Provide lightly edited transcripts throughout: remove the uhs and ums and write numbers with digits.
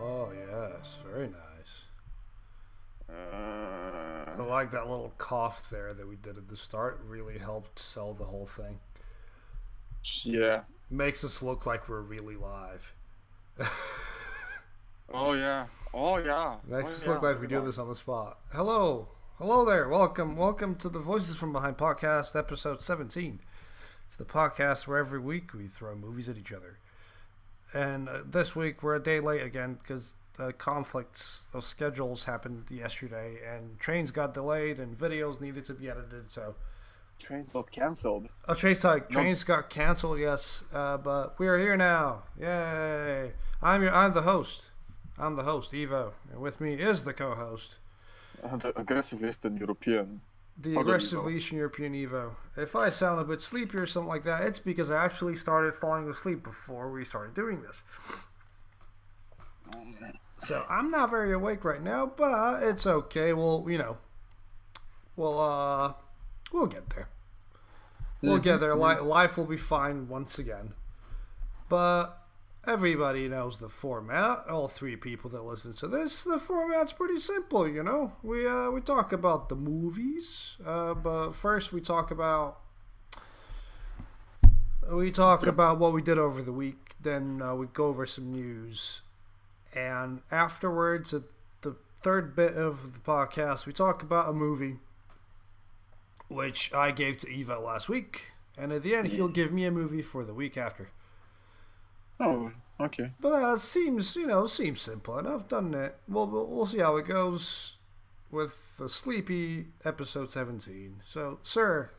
Oh, yes. Very nice. I like that little cough there that we did at the start. Really helped sell the whole thing. Yeah. Makes us look like we're really live. Oh yeah. Oh yeah. Makes Oh us yeah. look like we do this on the spot. Hello. Hello there. Welcome to the Voices from Behind podcast, episode 17. It's the podcast where every week we throw movies at each other. And this week we're a day late again because conflicts of schedules happened yesterday and trains got delayed and videos needed to be edited. So Trains got cancelled. oh, trains got canceled. Yes, but we are here now. Yay! I'm the host. I'm the host, Evo, and with me is the co-host, The aggressive Eastern European. the aggressive Eastern European Evo. If I sound a bit sleepy or something like that, it's because I actually started falling asleep before we started doing this. So I'm not very awake right now, but it's okay. We'll get there. We'll get there. Life will be fine once again. But everybody knows the format. All three people that listen to this, the format's pretty simple. We talk about the movies, but first we talk about what we did over the week. Then we go over some news. And afterwards, at the third bit of the podcast, we talk about a movie which I gave to Eva last week. And at the end, he'll give me a movie for the week after. Oh, okay. But seems simple enough, doesn't it? We'll see how it goes with the sleepy episode 17. So, sir,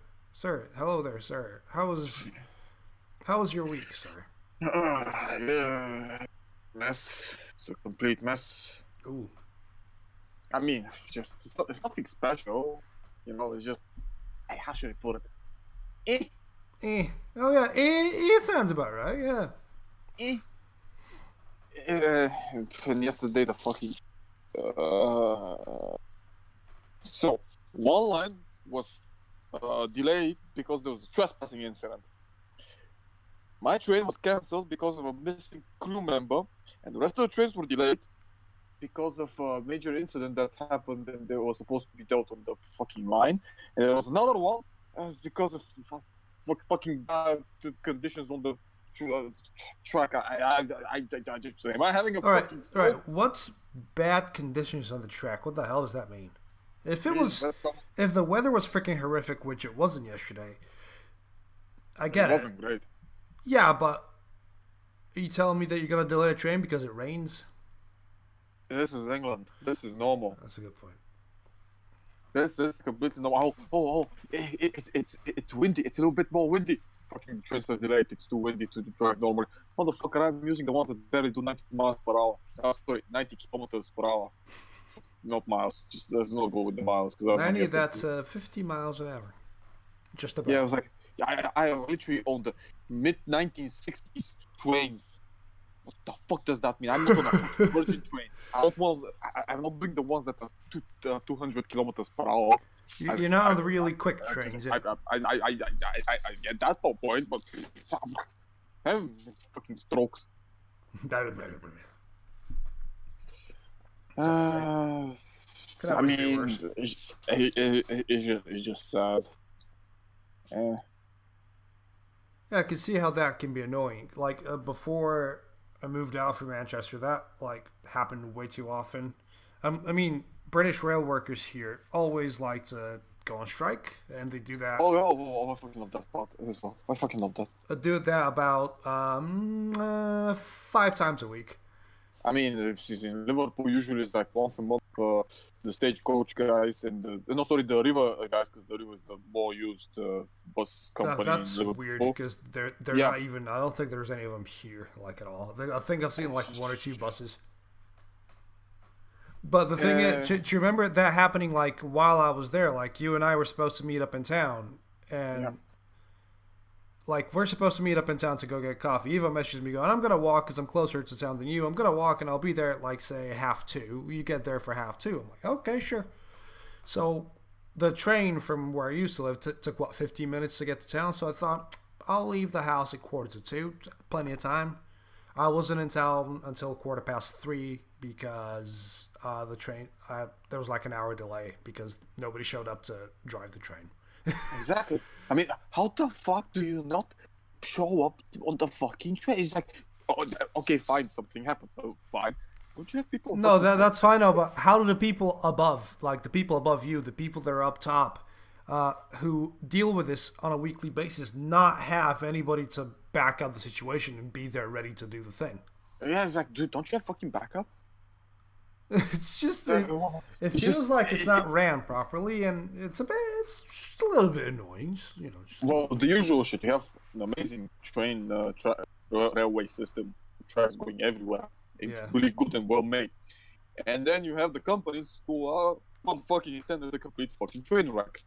hello there, sir. How was your week, sir? Mess. It's a complete mess. Ooh. I mean, it's nothing special. It's just, how should I put it? Oh yeah, it sounds about right. Yeah. And yesterday the fucking. So one line was delayed because there was a trespassing incident. My train was cancelled because of a missing crew member, and the rest of the trains were delayed because of a major incident that happened and they were supposed to be dealt on the fucking line. And there was another one because of fucking bad conditions on the track. I just am I having a all right, fucking all right. What's bad conditions on the track? What the hell does that mean? If the weather was freaking horrific, which it wasn't yesterday, I get it. It wasn't great. Yeah, but are you telling me that you're gonna delay a train because it rains? This is England. This is normal. That's a good point. This is completely normal. It's windy. It's a little bit more windy. Fucking trains are delayed. It's too windy to drive normally. Motherfucker, I'm using the ones that barely do 90 miles per hour. 90 kilometers per hour. Not miles. Just let's not go with the miles. 90, that's 50 miles an hour. Just about. Yeah, it's like I literally own the mid-1960s trains. What the fuck does that mean? I'm not on a Virgin train. I'm not doing the ones that are 200 kilometers per hour. You're not on the really quick trains. I get that point, but I'm having fucking strokes. I mean, it's just sad. Yeah, I can see how that can be annoying. Like before I moved out from Manchester, that happened way too often. I mean, British rail workers here always like to go on strike, and they do that. Oh, I fucking love that part as well. I fucking love that. Do that about 5 times a week. I mean, in Liverpool usually it's like once a month. The stagecoach guys and the river guys, because the river is the more used bus company. That's in Liverpool. weird because they're not even. I don't think there's any of them here at all. I think I've seen 1 or 2 buses. But the thing is, do you remember that happening while I was there? You and I were supposed to meet up in town, and like we're supposed to meet up in town to go get coffee. Eva messages me going, I'm gonna walk because I'm closer to town than you. I'm gonna walk and I'll be there at like say 1:30. You get there for 1:30. I'm like, okay, sure. So the train from where I used to live took what 15 minutes to get to town. So I thought I'll leave the house at 1:45. Plenty of time. I wasn't in town until 3:15 because the train there was like an hour delay because nobody showed up to drive the train. Exactly. I mean, how the fuck do you not show up on the fucking train? It's like, oh, okay, fine, something happened. Oh, fine. Don't you have people? No, that's fine. No, but how do the people above, like the people above you, the people that are up top, who deal with this on a weekly basis, not have anybody to back up the situation and be there ready to do the thing? Yeah, it's like, dude, don't you have fucking backup? It's just it feels like it's not ran properly, and it's just a little bit annoying. You know. Well, the usual shit. You have an amazing train railway system, tracks going everywhere. It's really good and well made. And then you have the companies who are not fucking intended to complete fucking train wreck.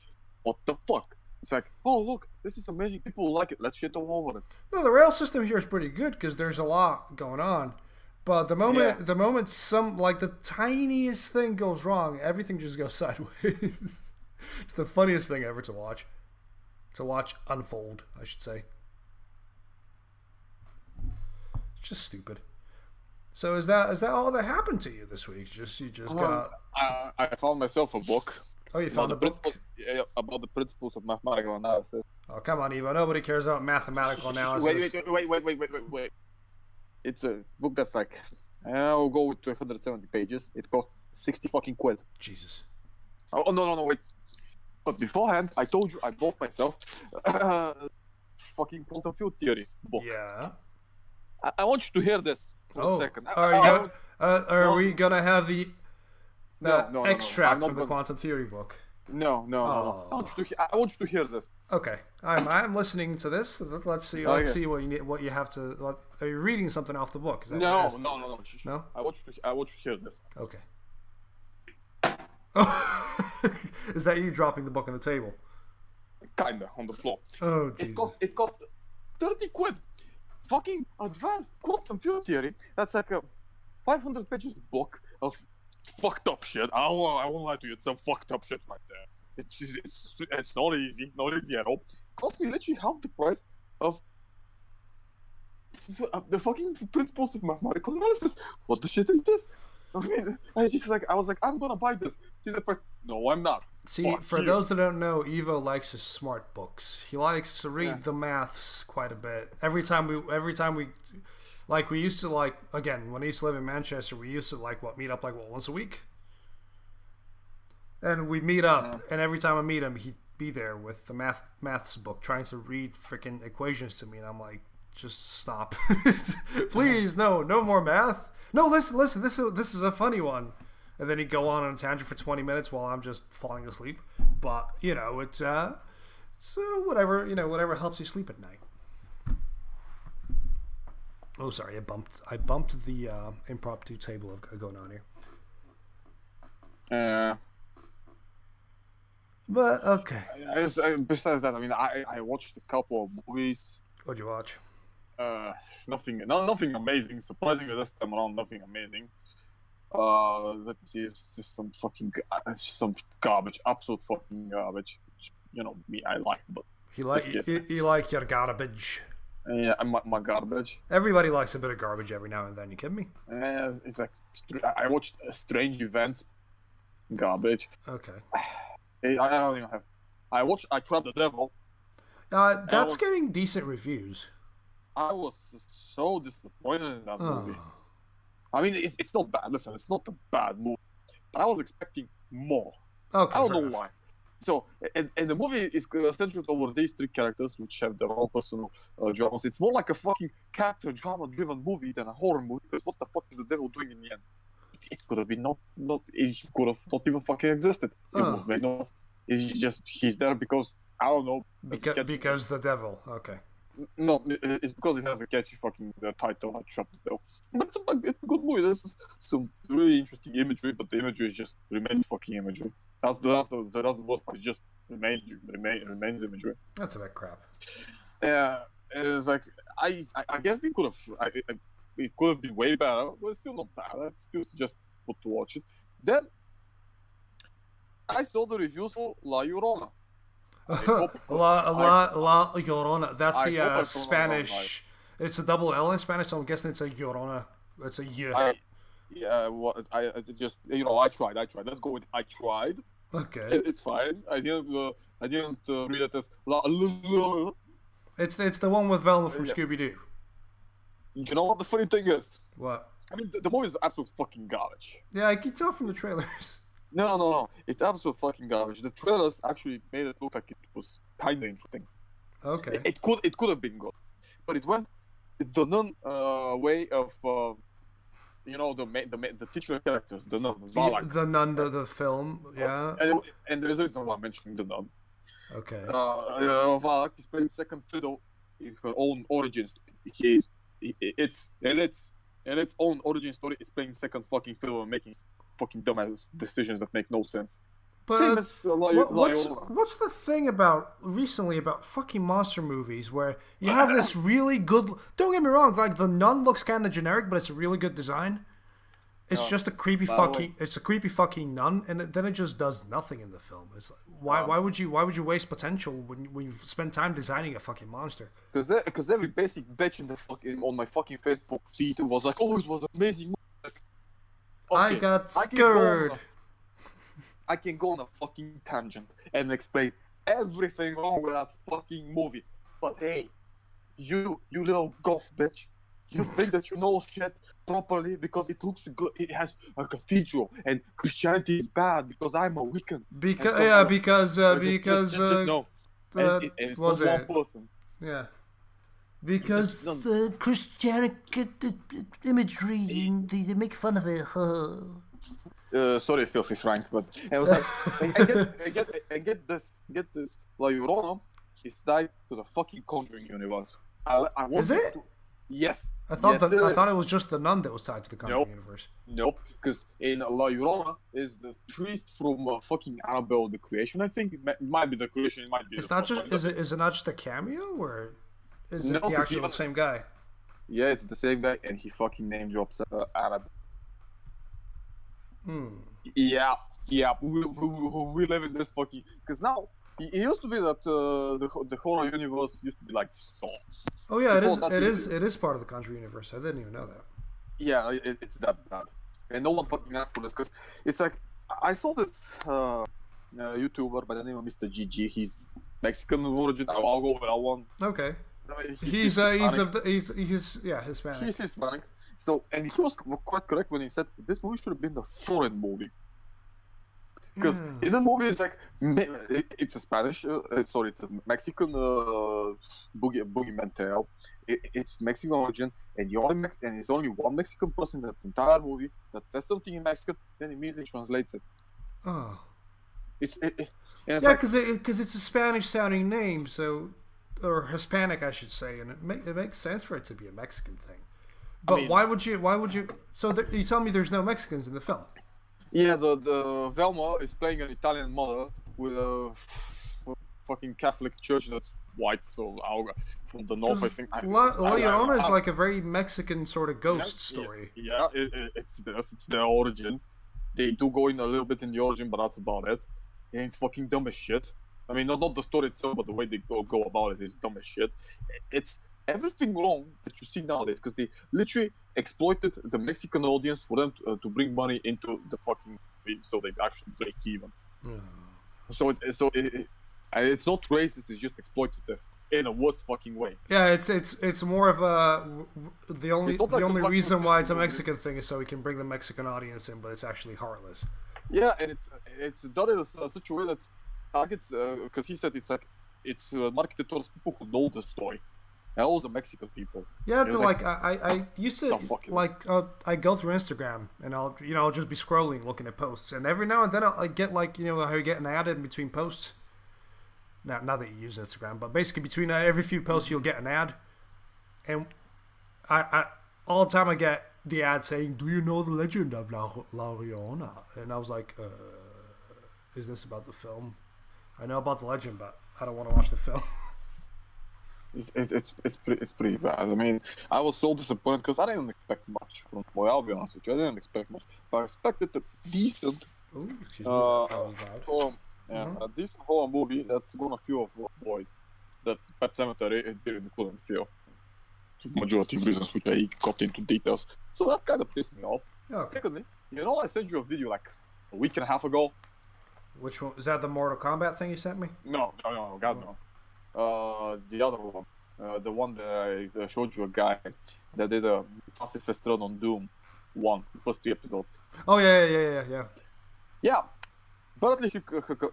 What the fuck? It's like, oh look, this is amazing. People like it. Let's shit all over it. No, the rail system here is pretty good because there's a lot going on. But the moment some like the tiniest thing goes wrong, everything just goes sideways. It's the funniest thing ever to watch. To watch unfold, I should say. It's just stupid. So is that all that happened to you this week? You just got. I found myself a book. Oh, you found a book about the principles of mathematical analysis. Oh, come on, Evo. Nobody cares about mathematical analysis. Wait. It's a book that's like, I'll go with 270 pages. It cost 60 fucking quid. Jesus. Oh, no, wait. But beforehand, I told you I bought myself fucking quantum field theory book. Yeah. I want you to hear this for a second. Are we gonna have the extract from the quantum theory book? No. I want you to hear this. Okay, I'm listening to this. Let's see. Let's see what you have to. Are you reading something off the book? Is that No. No. I want you to hear this. Okay. Is that you dropping the book on the table? Kinda on the floor. Oh Jesus! It cost 30 quid. Fucking advanced quantum field theory. That's like a 500 pages book of fucked up shit. I won't lie to you. It's some fucked up shit right there. It's not easy at all. Cost me literally half the price of the fucking principles of mathematical analysis. What the shit is this? I mean, I was like, I'm gonna buy this. See the price? No, I'm not. See, for those that don't know, Evo likes his smart books. He likes to read the maths quite a bit. Every time we like, we used to, like, again, when I used to live in Manchester, we used to, like, meet up, like, once a week? And we'd meet up, and every time I meet him, he'd be there with the maths book, trying to read freaking equations to me, and I'm like, just stop. Please, no more math. No, listen, this is a funny one. And then he'd go on a tangent for 20 minutes while I'm just falling asleep. But, it's whatever helps you sleep at night. Oh, sorry, I bumped the impromptu table going on here. But okay. Besides that, I mean, I watched a couple of movies. What'd you watch? Nothing amazing. Surprisingly, this time around, nothing amazing. Let me see. It's just some garbage, absolute fucking garbage. Which, me, I like, but you like your garbage. Yeah, my garbage. Everybody likes a bit of garbage every now and then. You kidding me? It's like I watched Strange Events. Garbage. Okay. I don't even have. I Trapped the Devil. That's getting decent reviews. I was so disappointed in that movie. I mean, it's not bad. Listen, it's not a bad movie, but I was expecting more. Okay. I don't know why. So, and the movie is centered over these three characters, which have their own personal dramas. It's more like a fucking character drama-driven movie than a horror movie. Because what the fuck is the devil doing in the end? It could have been not. It could have not even fucking existed. It would have made no sense. It's just he's there because I don't know. Because the devil. Okay. No, it's because it has a catchy fucking title. I Trapped the Devil. But it's a good movie. There's some really interesting imagery, but the imagery just remains fucking imagery. That's the worst part. It's just remains imagery. That's a bit crap. it was like I guess they could have. It could have been way better, but it's still not bad. I still suggest people to watch it. Then I saw the reviews for La Llorona. La Llorona. That's I hope I the pronounced Spanish. It's a double L in Spanish, so I'm guessing it's a Llorona. It's a Y. I just I tried. Let's go with I tried. Okay. It's fine. I didn't read it as la. It's the one with Velma from Yeah. Scooby Doo. You know what the funny thing is? What? I mean, the movie is absolute fucking garbage. Yeah, I can tell from the trailers. No. It's absolute fucking garbage. The trailers actually made it look like it was kind of interesting. Okay. It could have been good, but it went the nun way of the titular characters, the nun Valak. The Nun, the film. Yeah. And there's a reason why I'm mentioning the nun. Okay. Valak is playing second fiddle in her own origins. Its own origin story is playing second fucking fiddle and making fucking dumbass decisions that make no sense. But Same as what's the thing about fucking monster movies where you have this really good? Don't get me wrong, like the Nun looks kind of generic, but it's a really good design. It's just a creepy fucking nun, and then it just does nothing in the film. It's like, why would you waste potential when you spend time designing a fucking monster? Because every basic bitch on my fucking Facebook feed was like, oh, it was amazing. Like, I got scared. I can go on a fucking tangent and explain everything wrong with that fucking movie. But hey, you little goth bitch, you think that you know shit properly because it looks good. It has a cathedral, and Christianity is bad because I'm a Wiccan. Because just no. It's not one person. Yeah. Because Christianic imagery and they make fun of it. Sorry, Filthy Frank, but I was like, and get this, La Llorona is tied to the fucking Conjuring universe. Is it? Yes. I thought it was just the nun that was tied to the Conjuring universe. Nope, because in La Llorona is the priest from fucking Annabelle the Creation. I think it might be the Creation. It might be. It's not just. Is it not just a cameo, or is it the actual same guy? Yeah, it's the same guy, and he fucking name drops Annabelle. Yeah. We live in this fucking. Because now it used to be that the horror universe used to be like Saw. Oh yeah, it is part of the Conjuring universe. I didn't even know that. Yeah, it's that bad, and no one fucking asked for this because it's like I saw this YouTuber by the name of Mr. GG. He's Mexican origin. I'll go with that one. Okay. He's Hispanic. He's Hispanic. So, and he was quite correct when he said this movie should have been the foreign movie. Because in the movie, it's like it's a Spanish, it's a Mexican boogeyman tale. It's Mexican origin, and it's only one Mexican person in that entire movie that says something in Mexican, then immediately translates it. Oh, because it's a Spanish-sounding name, or Hispanic, I should say, and it makes sense for it to be a Mexican thing. But why would you? So you tell me there's no Mexicans in the film? Yeah, the Velma is playing an Italian mother with a fucking Catholic church that's white, so from the north, I think. La Llorona is like a very Mexican sort of ghost story. Yeah, it's their origin. They do go in a little bit in the origin, but that's about it. And it's fucking dumb as shit. I mean, not the story itself, but the way they go about it is dumb as shit. It's everything wrong that you see nowadays because they literally exploited the Mexican audience for them to bring money into the fucking movie, so they actually break even. So it's not racist; it's just exploitative in a worse fucking way. Yeah, it's more of the only reason why it's a Mexican thing is so we can bring the Mexican audience in, but it's actually heartless. Yeah, and it's done in such a way that targets because he said it's marketed towards people who know the story. And all the Mexican people. Yeah, I used to I go through Instagram and I'll just be scrolling looking at posts, and every now and then I get how you get an ad in between posts. Not that you use Instagram, but basically between every few posts you'll get an ad, and I all the time I get the ad saying, "Do you know the legend of La Llorona?" And I was like, "Is this about the film?" I know about the legend, but I don't want to watch the film. It's pretty bad. I mean, I was so disappointed because I didn't expect much from the boy. I'll be honest with you, I didn't expect much. But I expected a decent, Ooh, excuse me, that was loud. a decent horror movie that's gonna fill a void that Pet Cemetery couldn't fill. Majority of reasons which I got into details. So that kind of pissed me off. Okay. Secondly, I sent you a video like a week and a half ago. Which one? Is that the Mortal Kombat thing you sent me? No, God no. The other one, the one that I showed you, a guy that did a pacifist run on Doom 1, the first 3 episodes. Oh, yeah. Yeah, apparently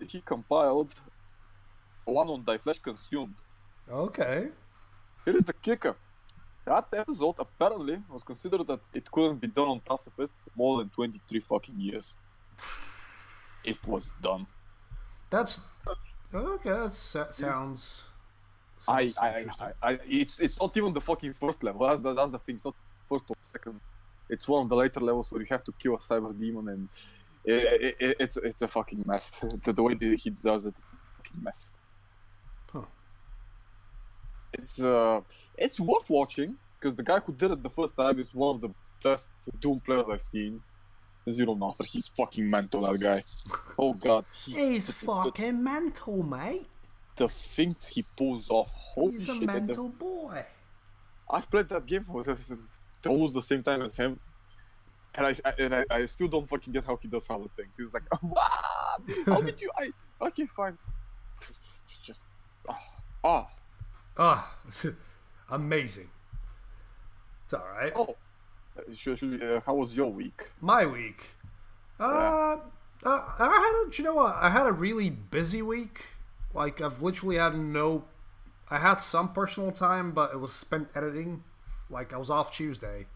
he compiled one on Die Flesh Consumed. Okay. Here is the kicker. That episode apparently was considered that it couldn't be done on pacifist for more than 23 fucking years. It was done. That's okay. That sounds. It's not even the fucking first level. That's the thing. It's not first or second. It's one of the later levels where you have to kill a cyber demon, and it's a fucking mess. The way he does it, it's a fucking mess. Huh. It's worth watching because the guy who did it the first time is one of the best Doom players I've seen. Zero Master, he's fucking mental, that guy. Oh god. He's fucking mental, mate. The things he pulls off, holy He's shit. a mental boy. I've played that game for almost the same time as him. And I still don't fucking get how he does all the things. He was like, what? How did you... Okay, fine. Just... Amazing. It's alright. Oh. How was your week? My week? I had a really busy week. Like, I've literally had I had some personal time, but it was spent editing. Like, I was off Tuesday,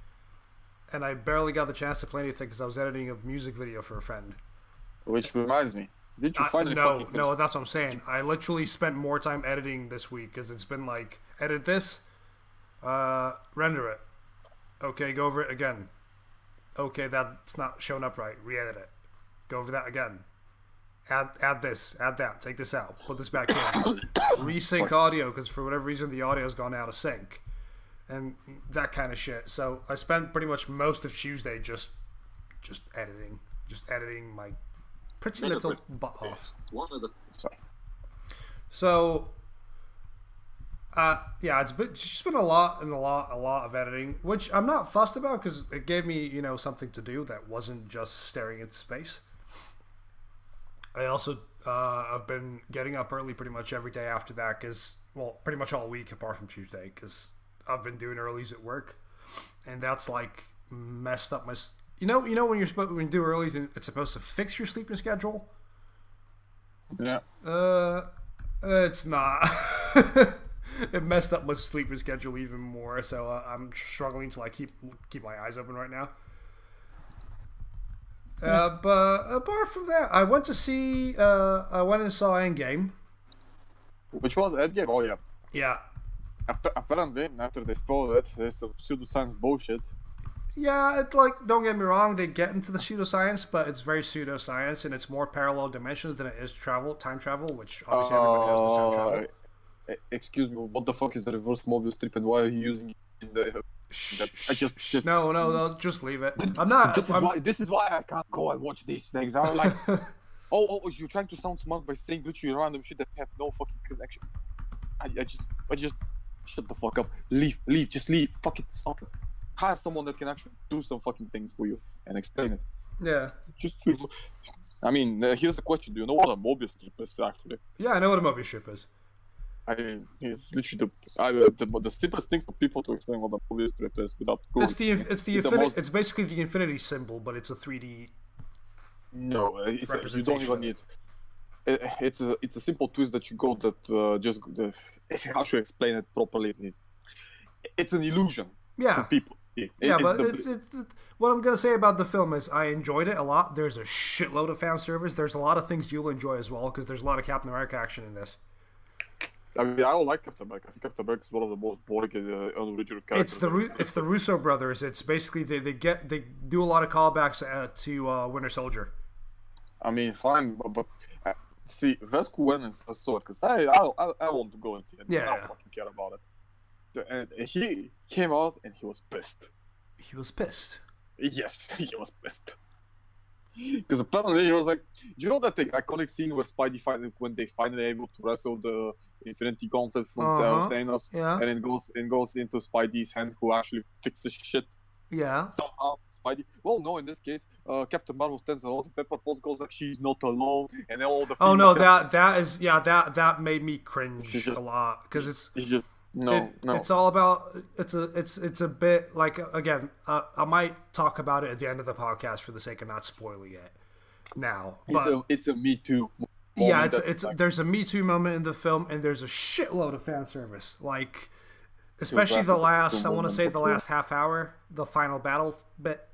and I barely got the chance to play anything because I was editing a music video for a friend. Which reminds me, did you finally fucking finish? No, that's what I'm saying. I literally spent more time editing this week because it's been like, edit this, render it. Okay, go over it again. Okay, that's not showing up right. Re-edit it. Go over that again. Add this. Add that. Take this out. Put this back in. Resync audio because for whatever reason the audio's gone out of sync, and that kind of shit. So I spent pretty much most of Tuesday just editing my pretty little butt off. So. It's just been a lot of editing, which I'm not fussed about because it gave me, something to do that wasn't just staring into space. I also, I've been getting up early pretty much every day after that pretty much all week apart from Tuesday because I've been doing earlies at work, and that's like messed up my. When when you do earlies and it's supposed to fix your sleeping schedule. Yeah. It's not. It messed up my sleeping schedule even more, so I'm struggling to keep my eyes open right now. But apart from that, I went and saw Endgame. Which was Endgame? Oh yeah. Yeah. Apparently, after they spoiled it, there's some pseudoscience bullshit. Yeah, don't get me wrong, they get into the pseudoscience, but it's very pseudoscience, and it's more parallel dimensions than it is time travel, which obviously everybody knows the time travel. Excuse me, what the fuck is the reverse Mobius strip and why are you using it in the... No, just leave it. I'm not... This is why I can't go and watch these things. I'm like... you're trying to sound smart by saying literally random shit that have no fucking connection. I just... Shut the fuck up. Leave, just leave. Fuck it, stop it. Hire someone that can actually do some fucking things for you and explain it. Yeah. Just... I mean, here's the question. Do you know what a Mobius strip is, actually? Yeah, I know what a Mobius strip is. I mean, it's literally the simplest thing for people to explain what the Mobius strip is without going. It's basically the infinity symbol, but it's a 3D. No, you don't even need. It's a simple twist that you go that how should I explain it properly? It's an illusion. Yeah. For people. What I'm gonna say about the film is I enjoyed it a lot. There's a shitload of fan service. There's a lot of things you'll enjoy as well because there's a lot of Captain America action in this. I mean, I don't like Captain America. I think Captain America is one of the most boring unoriginal characters. It's the Russo brothers. It's basically they do a lot of callbacks to Winter Soldier. I mean, fine, but see, Vesco went and saw it because I want to go and see it. Yeah. I don't fucking care about it. And he came out and he was pissed. He was pissed. Yes, he was pissed. Because apparently he was like, you know that the iconic scene where Spidey when they finally able to wrestle the Infinity Gauntlet from Thanos, yeah, and it goes into Spidey's hand, who actually fixes shit. Yeah. Somehow Spidey. Well, no, in this case, Captain Marvel stands alone. Pepper Potts goes like she's not alone, and then all the. Oh no, that made me cringe a lot because it's just. No. It's all about it's a bit like again. I might talk about it at the end of the podcast for the sake of not spoiling it now. But it's a Me Too. Yeah, there's a Me Too moment in the film, and there's a shitload of fan service. Like, especially the last, I want to say the last half hour, the final battle bit.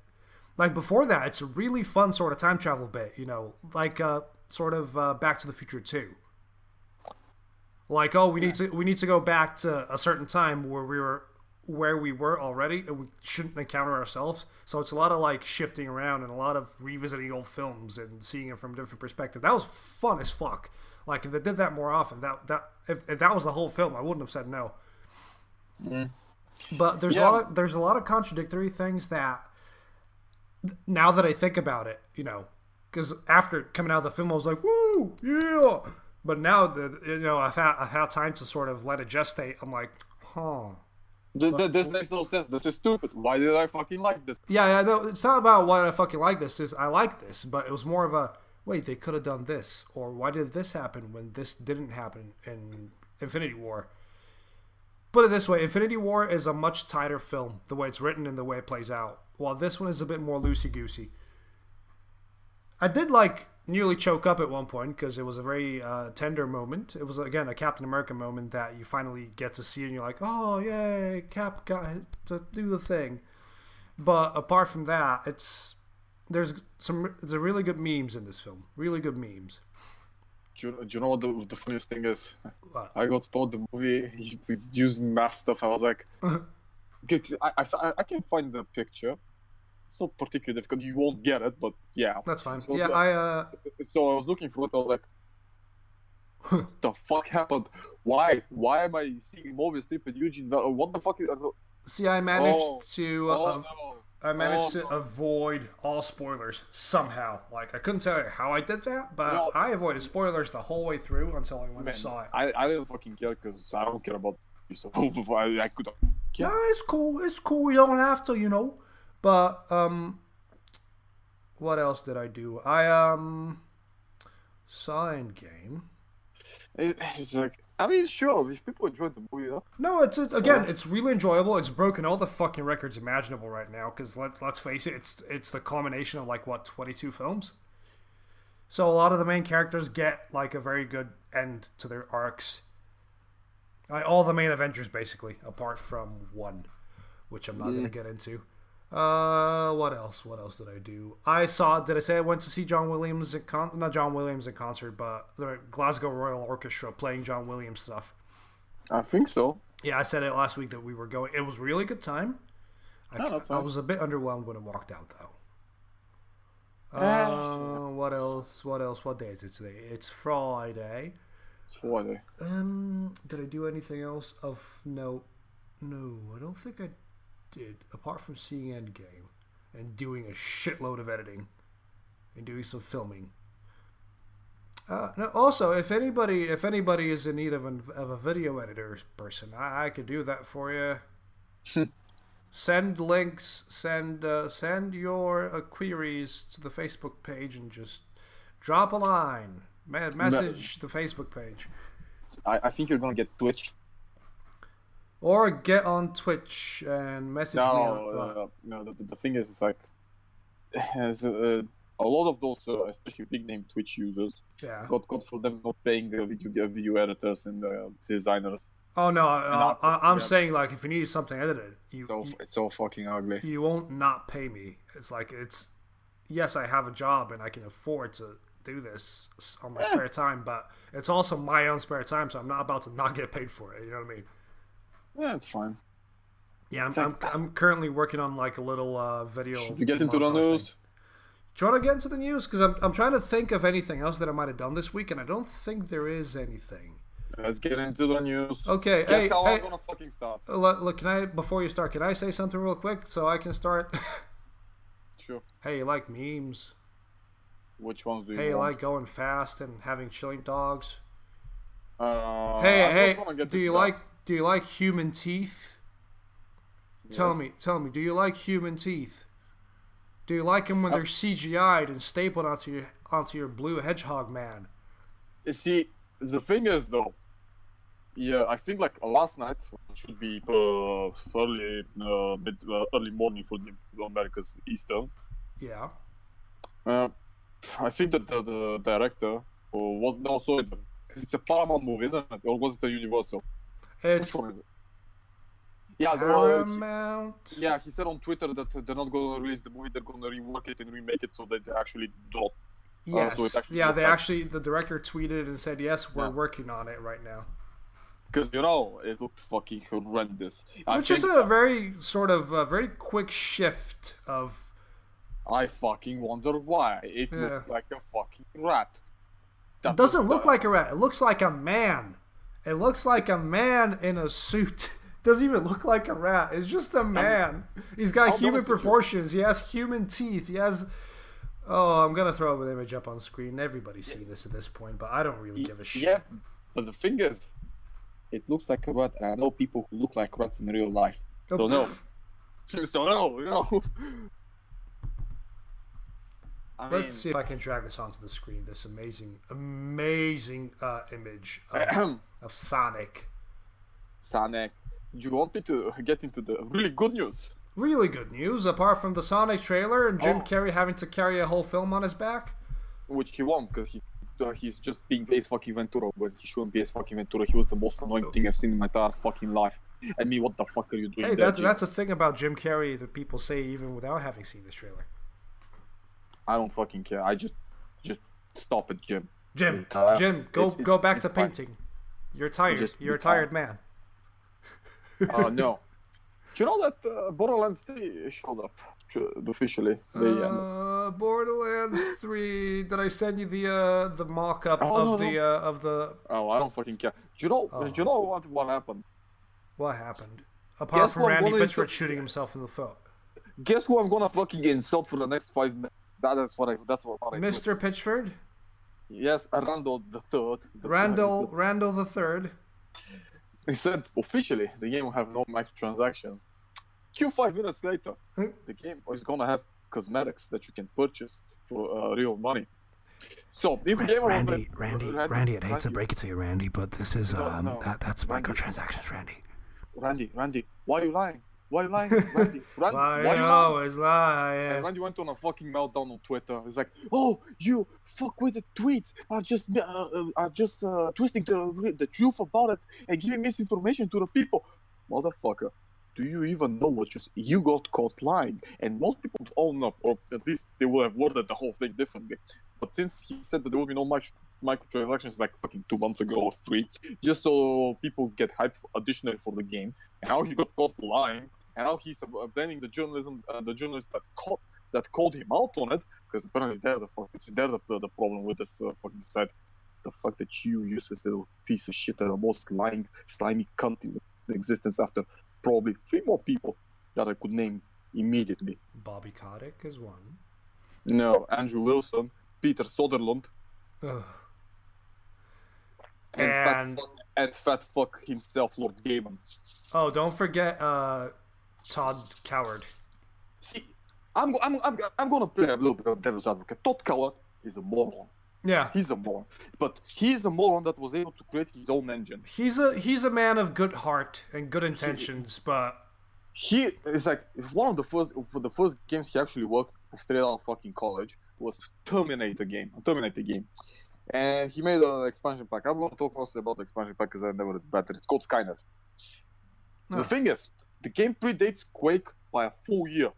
Like before that, it's a really fun sort of time travel bit. You know, like sort of Back to the Future 2. Like, oh, we need to go back to a certain time where we were already, and we shouldn't encounter ourselves. So it's a lot of like shifting around and a lot of revisiting old films and seeing it from a different perspective. That was fun as fuck. Like if they did that more often, if that was the whole film, I wouldn't have said no. Mm. But there's a lot of contradictory things that now that I think about it, you know, because after coming out of the film, I was like, woo, yeah. But now that I've had time to sort of let it gestate, I'm like, huh. This makes no sense. This is stupid. Why did I fucking like this? Yeah, no, it's not about why I fucking like this. I like this, but it was more of a, wait, they could have done this. Or why did this happen when this didn't happen in Infinity War? Put it this way, Infinity War is a much tighter film, the way it's written and the way it plays out. While this one is a bit more loosey-goosey. I did nearly choke up at one point because it was a very tender moment. It was, again, a Captain America moment that you finally get to see and you're like, oh, yay, Cap got to do the thing. But apart from that, there's a really good memes in this film. Really good memes. Do you know what the funniest thing is? What? I got spoiled the movie using math stuff. I was like, I can find the picture. It's not particularly difficult. You won't get it, but yeah. That's fine. So yeah, So I was looking for it. I was like, the fuck happened? Why am I seeing Mobius sleep with Eugene? What the fuck is... See, I managed to avoid all spoilers somehow. Like, I couldn't tell you how I did that, but I avoided spoilers the whole way through until I went and saw it. I didn't fucking care because I don't care about this. So I could... Yeah, it's cool. It's cool. You don't have to, you know. But, what else did I do? I, saw Endgame. It's like, I mean, sure, if people enjoyed the movie, no, it's really enjoyable. It's broken all the fucking records imaginable right now, because let's face it, it's the culmination of, 22 films? So a lot of the main characters get, a very good end to their arcs. All the main Avengers, basically, apart from one, which I'm not going to get into. What else? What else did I do? Did I say I went to see John Williams not John Williams in concert, but the Glasgow Royal Orchestra playing John Williams stuff. I think so. Yeah, I said it last week that we were going. It was a really good time. I was a bit underwhelmed when it walked out, though. What else? What day is it today? It's Friday. It's Friday. Did I do anything else of note? No, I don't think I did, apart from seeing Endgame and doing a shitload of editing and doing some filming. Also, if anybody is in need of a video editor person, I could do that for you. Send links, send your queries to the Facebook page and just drop a line, message the Facebook page. I think you're gonna get Twitch. Or get on Twitch and message me. No. The thing is, it's like, as a lot of those, especially big name Twitch users, God for them not paying the video editors and the designers. Oh no, I'm saying if you need something edited, it's all fucking ugly. You won't not pay me. Yes, I have a job and I can afford to do this on my spare time, but it's also my own spare time, so I'm not about to not get paid for it. You know what I mean? Yeah, it's fine. Yeah, I'm currently working on a little video. Should we get into the news? Thing. Do you want to get into the news? Because I'm trying to think of anything else that I might have done this week, and I don't think there is anything. Let's get into the news. Okay, Guess hey, how hey, I'm gonna fucking start. look, before you start, can I say something real quick so I can start? Sure. Hey, you like memes? Which ones do Hey, you you want? like going fast and having chilling dogs? I'm not Hey, gonna get do into you that. like human teeth? Yes. Tell me, do you like human teeth? Do you like them when Uh, they're CGI'd and stapled onto your blue hedgehog man? See, the thing is though, yeah, I think like last night should be early morning for the America's Eastern. Yeah. Uh, I think that the director was no sorry, because it's a Paramount movie, isn't it? Or was it a Universal? It's Which one is it? Yeah, Paramount. yeah, he said on Twitter that they're not going to release the movie; they're going to rework it and remake it so that they actually don't. So it Yes. actually Yeah, looks they like, actually the director tweeted and said, "Yes, we're yeah, working on it right now." because it looked fucking horrendous. Which is a very sort of very quick shift of I fucking wonder why it yeah. looked like a fucking rat. It doesn't look like a rat. It looks like a man. It looks like a man in a suit. Doesn't even look like a rat. It's just a man. He's got human proportions. He has human teeth. He has. Oh, I'm gonna throw an image up on screen. Everybody's seen this at this point, but I don't really give a shit. Yeah, but the thing is, it looks like a rat, and I know people who look like rats in real life. So no. So no. Let's see if I can drag this onto the screen. This amazing image of Sonic. Sanic. Do you want me to get into the really good news? Really good news, apart from the Sonic trailer and Jim Carrey having to carry a whole film on his back. Which he won't, because he's just being Ace fucking Ventura, but he shouldn't be Ace fucking Ventura. He was the most annoying thing I've seen in my entire fucking life. And me, what the fuck are you doing? Hey, there, that's a thing about Jim Carrey that people say even without having seen this trailer. I don't fucking care. I just stop it, Jim. Jim, go back to painting. You're tired. You're a tired man. No. Do you know that Borderlands 3 showed up officially? Borderlands 3. Did I send you the mock-up of the? Oh, I don't fucking care. Do you know what happened? What happened? Apart from Randy Pitchford shooting himself in the foot. Guess who I'm gonna fucking insult for the next 5 minutes? That's what I Mr. Pitchford? Yes, Randall the Third. Randall the Third. He said officially the game will have no microtransactions. 5 minutes later, the game is gonna have cosmetics that you can purchase for real money. So if the game was Randy, I'd hate to break it to you, Randy, but this is that's microtransactions, Randy. Randy, why are you lying? Why are you lying, Randy? Why are you always lie? Yeah. And Randy went on a fucking meltdown on Twitter. He's like, "Oh, you fuck with the tweets are just twisting the truth about it and giving misinformation to the people, motherfucker. Do you even know what you got caught lying?" And most people own up, or at least they will have worded the whole thing differently. But since he said that there will be no microtransactions like fucking 2 months ago or 3, just so people get hyped additionally for the game, and how he got caught lying, and now he's blaming the journalist that called him out on it, because apparently they're the problem with this fucking site. The fact that you useless little piece of shit are the most lying, slimy cunt in existence after probably 3 more people that I could name immediately. Bobby Kotick is one. No, Andrew Wilson, Peter Soderlund, and fat fuck himself, Lord Gaiman. Oh, don't forget Todd Coward. See, I'm gonna play a little bit of devil's advocate. Todd Coward is a moron. Yeah, he's a moron, but he's a moron that was able to create his own engine. He's a man of good heart and good intentions, but he is like one of the first games he actually worked straight out of fucking college was Terminator game, and he made an expansion pack. I'm gonna talk mostly about the expansion pack because I never read better. It's called Skynet. Oh. The thing is, the game predates Quake by a full year,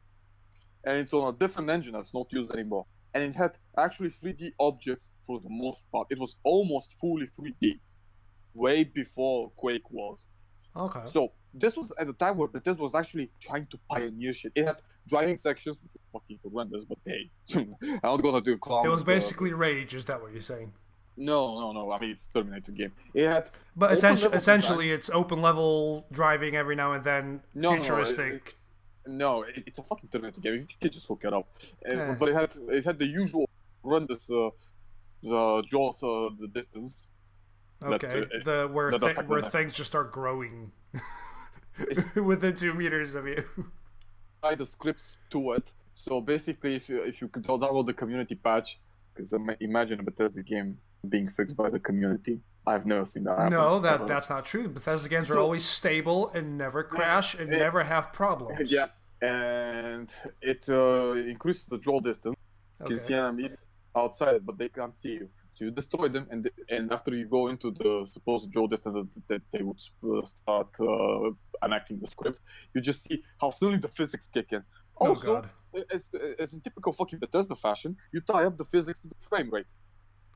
and it's on a different engine that's not used anymore. And it had actually 3D objects for the most part. It was almost fully 3D, way before Quake was. Okay. So this was at the time where this was actually trying to pioneer shit. It had driving sections, which were fucking horrendous, but hey, I'm not gonna do clown. It was basically Rage, is that what you're saying? No. I mean, it's a Terminator game. It had But open level essentially, design. it's open level driving every now and then, No. futuristic. It's a fucking Terminator game. You can just look it up. Eh. But it had the usual horrendous jaws the distance. Okay, where things just start growing within 2 meters of you. The scripts to it. So basically, if you could download the community patch, because imagine a Bethesda game being fixed by the community. I've never seen that happen. No, that's not true. Bethesda games are always stable and never crash and never have problems. Yeah, and it increases the draw distance. You can see enemies outside, but they can't see you. So you destroy them, and after you go into the supposed draw distance that they would start enacting the script, you just see how suddenly the physics kick in. Also, as in typical fucking Bethesda fashion, you tie up the physics to the frame rate.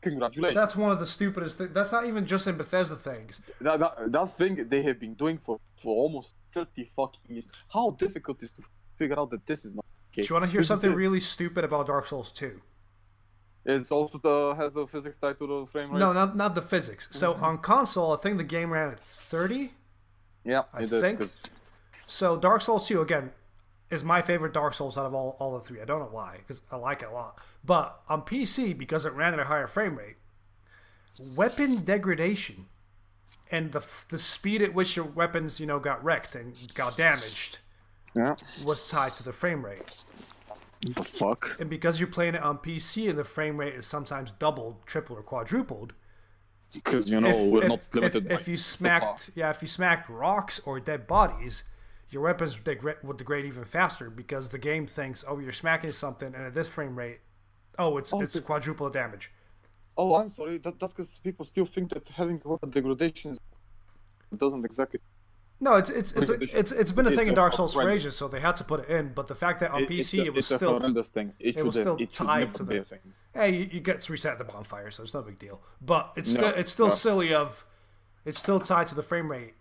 Congratulations. That's one of the stupidest things. That's not even just in Bethesda things. That thing they have been doing for almost 30 fucking years. How difficult is to figure out that this is not the case? Do you want to hear something really stupid about Dark Souls 2? It's also has the physics tied to the frame rate? No, not the physics. So on console, I think the game ran at 30. Yeah, I think. So Dark Souls 2, again, is my favorite Dark Souls out of all the three. I don't know why, because I like it a lot. But on PC, because it ran at a higher frame rate, weapon degradation and the speed at which your weapons, got wrecked and got damaged was tied to the frame rate. The fuck? And because you're playing it on PC and the frame rate is sometimes doubled, tripled, or quadrupled. Because we're not limited. If you smacked rocks or dead bodies, your weapons would degrade even faster because the game thinks, oh, you're smacking something, and at this frame rate, it's quadruple damage. Oh, I'm sorry. That's because people still think that having weapon degradation doesn't exactly. No, it's been a thing in Dark Souls for ages, so they had to put it in. But the fact that on PC it was still a horrendous thing. It was still tied to the thing. Hey, you get reset at the bonfire, so it's no big deal. But it's still silly. It's still tied to the frame rate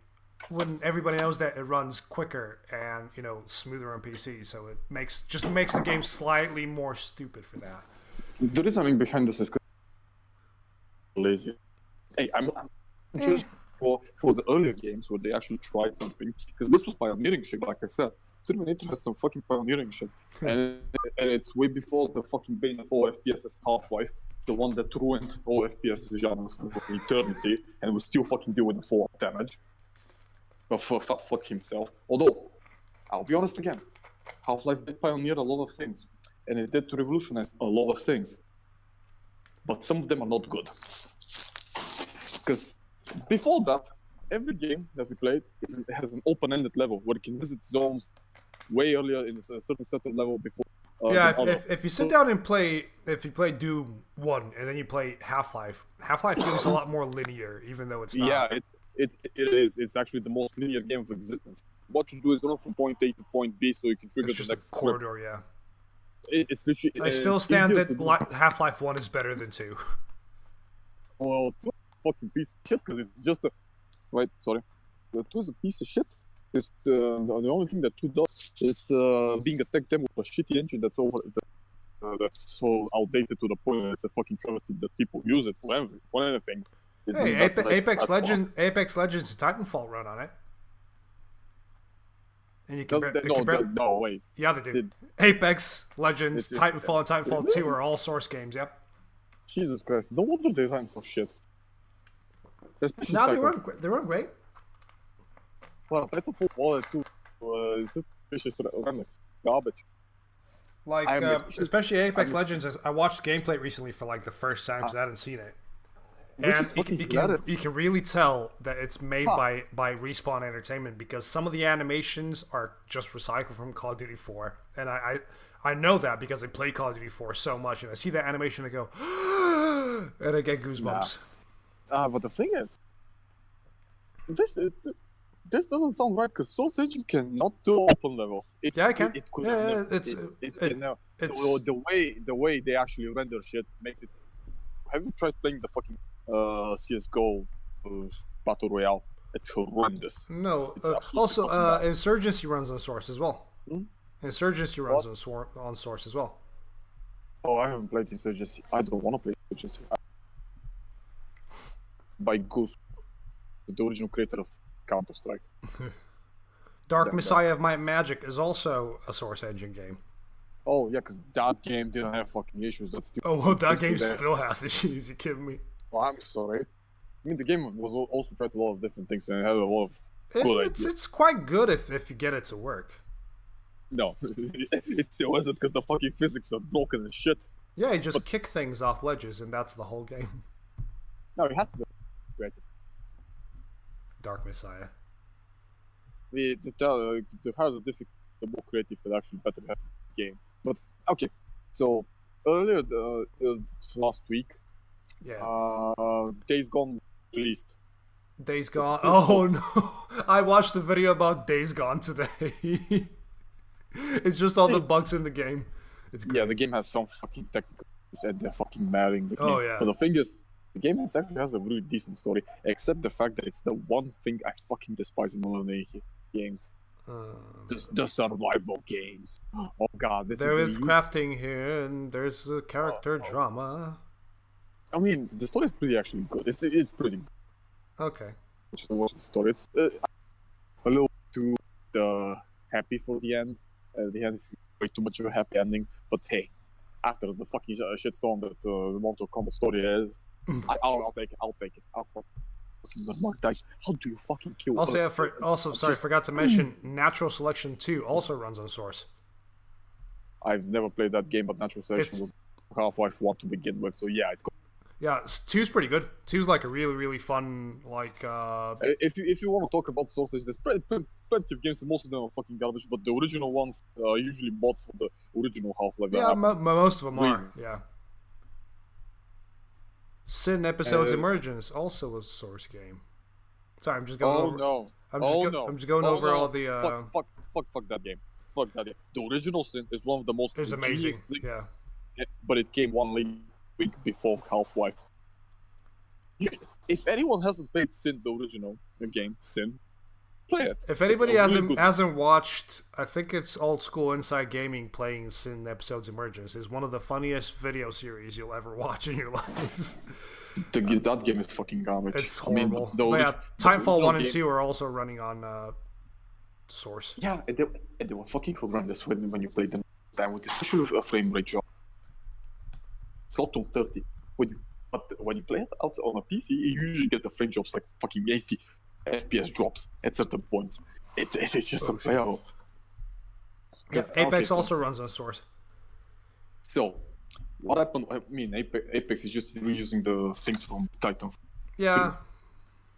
when everybody knows that it runs quicker and smoother on PC. So it makes the game slightly more stupid for that. There is something behind this. Is lazy. Hey, I'm just. For the earlier games where they actually tried something, because this was pioneering shit, like I said. Terminator has some fucking pioneering shit, and it's way before the fucking bane of all FPS's Half-Life, the one that ruined all FPS genres for eternity, and will still fucking deal with the fallout damage. But for fat fuck himself. Although, I'll be honest again, Half-Life did pioneer a lot of things, and it did revolutionize a lot of things. But some of them are not good. Because before that, every game that we played has an open-ended level where you can visit zones way earlier in a certain set of level before. If you sit down and play, if you play Doom 1 and then you play Half-Life feels a lot more linear, even though it's not. Yeah, it is. It's actually the most linear game of existence. What you do is run from point A to point B so you can trigger the next corridor. Yeah. It's literally. I still stand that Half-Life 1 is better than 2. Well, fucking piece of shit because it's just a. Wait, sorry. The 2 is a piece of shit. It's the only thing that 2 does is being a tech demo with a shitty engine that's so outdated to the point that it's a fucking travesty that people use it for anything. Hey, Apex Legends and Titanfall run on it. And you can no, wait. Yeah, they do. Apex Legends, Titanfall, and Titanfall 2 are all Source games. Yep. Jesus Christ! No wonder they ran so shit. Now they run great. Well, Titanfall 1 and 2 is ran like garbage. Like especially Apex Legends. I watched gameplay recently for like the first time because I hadn't seen it. And you can really tell that it's made by Respawn Entertainment because some of the animations are just recycled from Call of Duty 4. And I know that because I played Call of Duty 4 so much. And I see that animation and I go, and I get goosebumps. But the thing is, this doesn't sound right because Source Engine cannot do open levels. It can. It could the way they actually render shit makes it. Have you tried playing the fucking CS:GO Battle Royale? It's horrendous. No. Also, Insurgency runs on Source as well. Insurgency runs on Source as well. Oh, I haven't played Insurgency. I don't want to play Insurgency. by Goose, the original creator of Counter-Strike. Dark Messiah of Might and Magic is also a Source engine game. Oh yeah, because that game didn't have fucking issues. That's stupid. Oh, well, that game still has issues. You kidding me? Oh, I'm sorry. I mean, the game was also tried a lot of different things and it had a lot of good ideas. It's quite good if you get it to work. No, it still isn't because the fucking physics are broken as shit. Yeah, you just kick things off ledges, and that's the whole game. No, you have to be creative. Dark Messiah. The harder difficult, the more creative, the actually better you have the game. But okay, so earlier last week, Days Gone released. Days Gone. Oh no! I watched the video about Days Gone today. It's just all the bugs in the game. It's great. Yeah, the game has some fucking technical issues and they're fucking marrying the game. Oh yeah. But the thing is, the game actually has a really decent story, except the fact that it's the one thing I fucking despise in all of the games. The survival games. Oh god, there is crafting here, and there's a character drama. I mean, the story is pretty actually good. It's pretty good. Okay. Just watch the story. It's a little too happy for the end. The end is way too much of a happy ending. But hey, after the fucking shitstorm that the Mortal Kombat story is, I'll take it. I'll take it. How do you fucking kill? Also, forgot to mention, Natural Selection 2 also runs on Source. I've never played that game, but Natural Selection was Half-Life 1 to begin with, so yeah, it's good. Yeah, 2's pretty good. 2's like a really, really fun, like... If you want to talk about Source, there's plenty of games, and most of them are fucking garbage, but the original ones are usually mods for the original Half-Life. Yeah, most of them are, yeah. Sin Episodes Emergence, also a Source game. Sorry, I'm just going over... I'm just going over all the... Fuck that game. Fuck that game. The original Sin is one of the most... It's amazing, yeah. But it came one week before Half-Life. If anyone hasn't played Sin, the original game, Sin, play it. If anybody hasn't watched, I think it's Old School Inside Gaming playing Sin Episodes Emergence. Is one of the funniest video series you'll ever watch in your life. That game is fucking garbage. It's horrible. But yeah, Timefall 1 and 2 are also running on Source. Yeah, and they were fucking horrendous when you played them. Especially with a frame rate drop. It's not on 30. But when you play it out on a PC, you usually get the frame drops like fucking 80 FPS drops at certain points. It's just unplayable. Yes, Apex also runs on Source. So, what happened? I mean, Apex is just reusing the things from Titan. Yeah.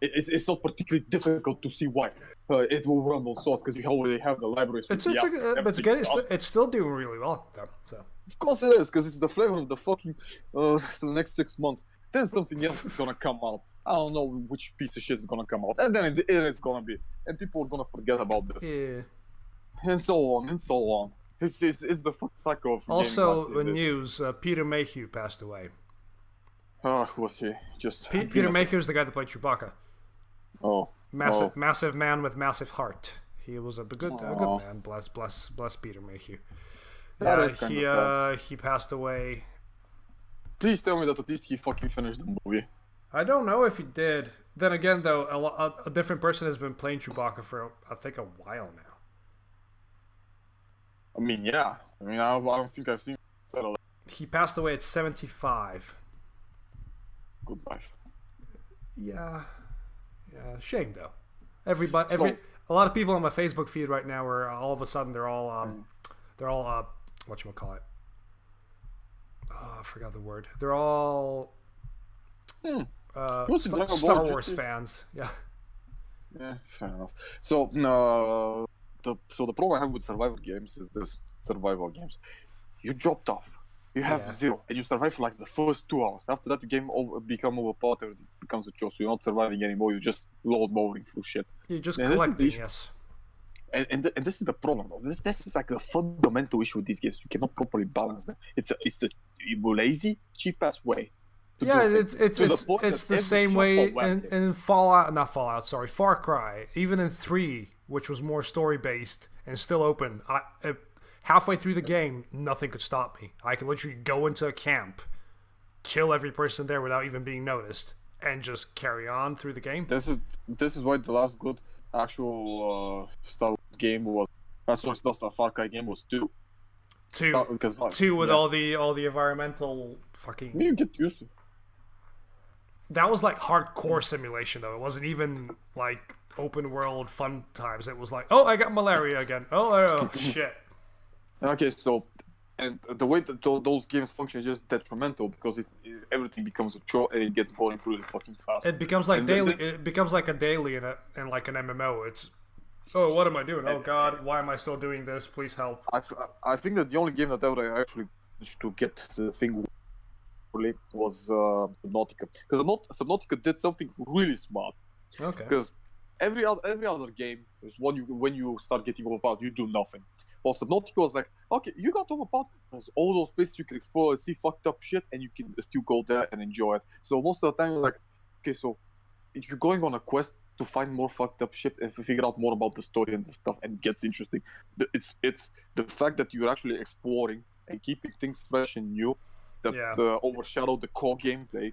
It's not particularly difficult to see why it will run on Source because you already have the libraries. It's still doing really well, though. So. Of course it is, because it's the flavor of the fucking the next 6 months. Then something else is gonna come out. I don't know which piece of shit is gonna come out, and then it is gonna be, and people are gonna forget about this. Yeah. And so on and so on. It's the fuck cycle of also, the news: Peter Mayhew passed away. Who was he? Peter Mayhew is the guy that played Chewbacca. Oh. Massive man with massive heart. He was a good man. Bless Peter Mayhew. That is kind of sad. He passed away. Please tell me that at least he fucking finished the movie. I don't know if he did. Then again, though, a different person has been playing Chewbacca for, I think, a while now. I mean, yeah. I mean, I don't think I've seen settle. He passed away at 75. Good life. Yeah. Yeah. Shame, though. A lot of people on my Facebook feed right now are all of a sudden they're all whatchamacallit. Oh, I forgot the word. They're all Star Wars fans. Yeah. Yeah, fair enough. So the problem I have with survival games is this: survival games, you dropped off, you have 0, and you survive for like the first 2 hours. After that, the game become overpowered. It becomes a chore. So you're not surviving anymore. You're just load mowing through shit. You're just collecting, yes. And this is the problem. This is like the fundamental issue with these games. You cannot properly balance them. It's the lazy, cheap ass way. Yeah, it's the same way in Far Cry, even in 3, which was more story based and still open. Halfway through the game, nothing could stop me. I could literally go into a camp, kill every person there without even being noticed. and just carry on through the game. This is why the last good actual Star Wars game was. Not Far Cry game was 2. Two with all the environmental fucking. You get used to it. That was like hardcore simulation though. It wasn't even like open world fun times. It was like, oh, I got malaria again. Oh shit. Okay, so and the way that those games function is just detrimental because everything becomes a chore and it gets boring really fucking fast. It becomes like daily. It becomes like a daily in like an MMO. It's what am I doing? Oh god, why am I still doing this? Please help. I think that the only game that ever I actually managed to get the thing was Subnautica, because Subnautica did something really smart. Okay. Because every other game is when you start getting overpowered, you do nothing. Well, Subnautica was like, okay, you got overpowered. There's all those places you can explore and see fucked up shit, and you can still go there and enjoy it. So most of the time, you're like, okay, so you're going on a quest to find more fucked up shit and figure out more about the story and the stuff, and it gets interesting. It's the fact that you're actually exploring and keeping things fresh and new that overshadow the core gameplay.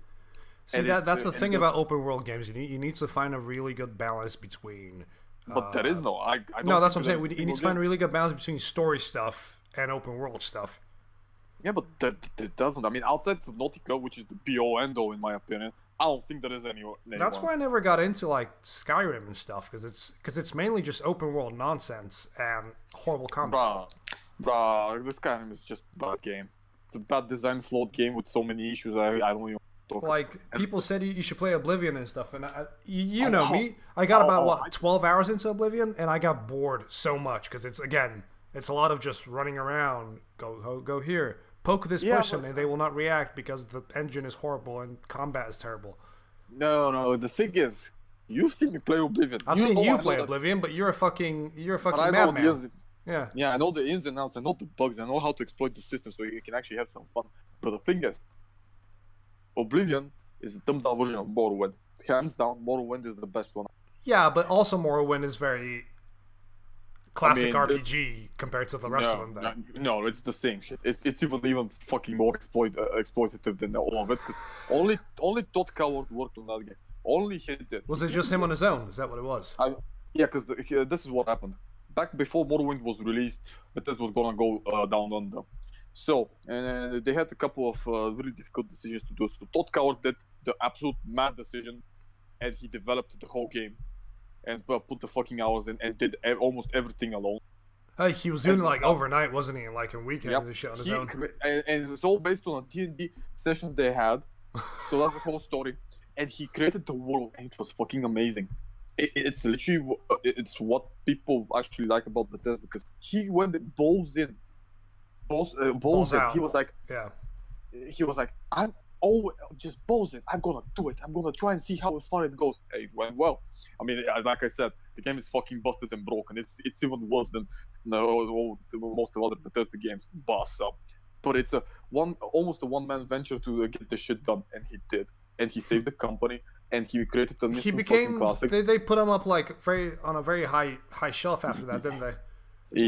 See, that's the thing about open world games. You need to find a really good balance between. But there is no. I don't no, that's what I'm saying. You need to find a really good balance between story stuff and open world stuff. Yeah, but that doesn't. I mean, outside of Nautica, which is the be-all end-all in my opinion, I don't think there is anyone. That's why I never got into like Skyrim and stuff, because it's mainly just open world nonsense and horrible combat. Bruh, this Skyrim is just a bad game. It's a bad design, flawed game with so many issues. I don't even. Like, people said you should play Oblivion and stuff, and you know me. I got about 12 hours into Oblivion, and I got bored so much because it's a lot of just running around. Go here, poke this person, and they will not react because the engine is horrible and combat is terrible. No. The thing is, you've seen me play Oblivion. I've seen you play Oblivion, but you're a fucking madman. Yeah, I know the ins and outs. I know the bugs. I know how to exploit the system so you can actually have some fun. But the thing is, Oblivion is a dumbed down version of Morrowind. Hands down, Morrowind is the best one. Yeah, but also Morrowind is very classic RPG compared to the rest of them. No, it's the same shit. It's even fucking more exploitative than all of it. Because only Todd Coward worked on that game. Only he did. Was it just him on his own? Is that what it was? Yeah, because this is what happened. Back before Morrowind was released, Bethesda was gonna go down under. So, they had a couple of really difficult decisions to do. So Todd Coward did the absolute mad decision, and he developed the whole game, and put the fucking hours in, and did almost everything alone. He was doing it overnight, wasn't he? Like in weekends and shit on his own. And it's all based on a D&D session they had. So that's the whole story. And he created the world, and it was fucking amazing. It's literally it's what people actually like about Bethesda, because he went balls in. Balls in. He was like, just balls in. I'm gonna do it. I'm gonna try and see how far it goes. It went well. I mean, like I said, the game is fucking busted and broken. It's even worse than most of other Bethesda games. But it's almost a one-man venture to get the shit done, and he did. And he saved the company, and he created a he became classic. They put him up like on a very high shelf after that, didn't they?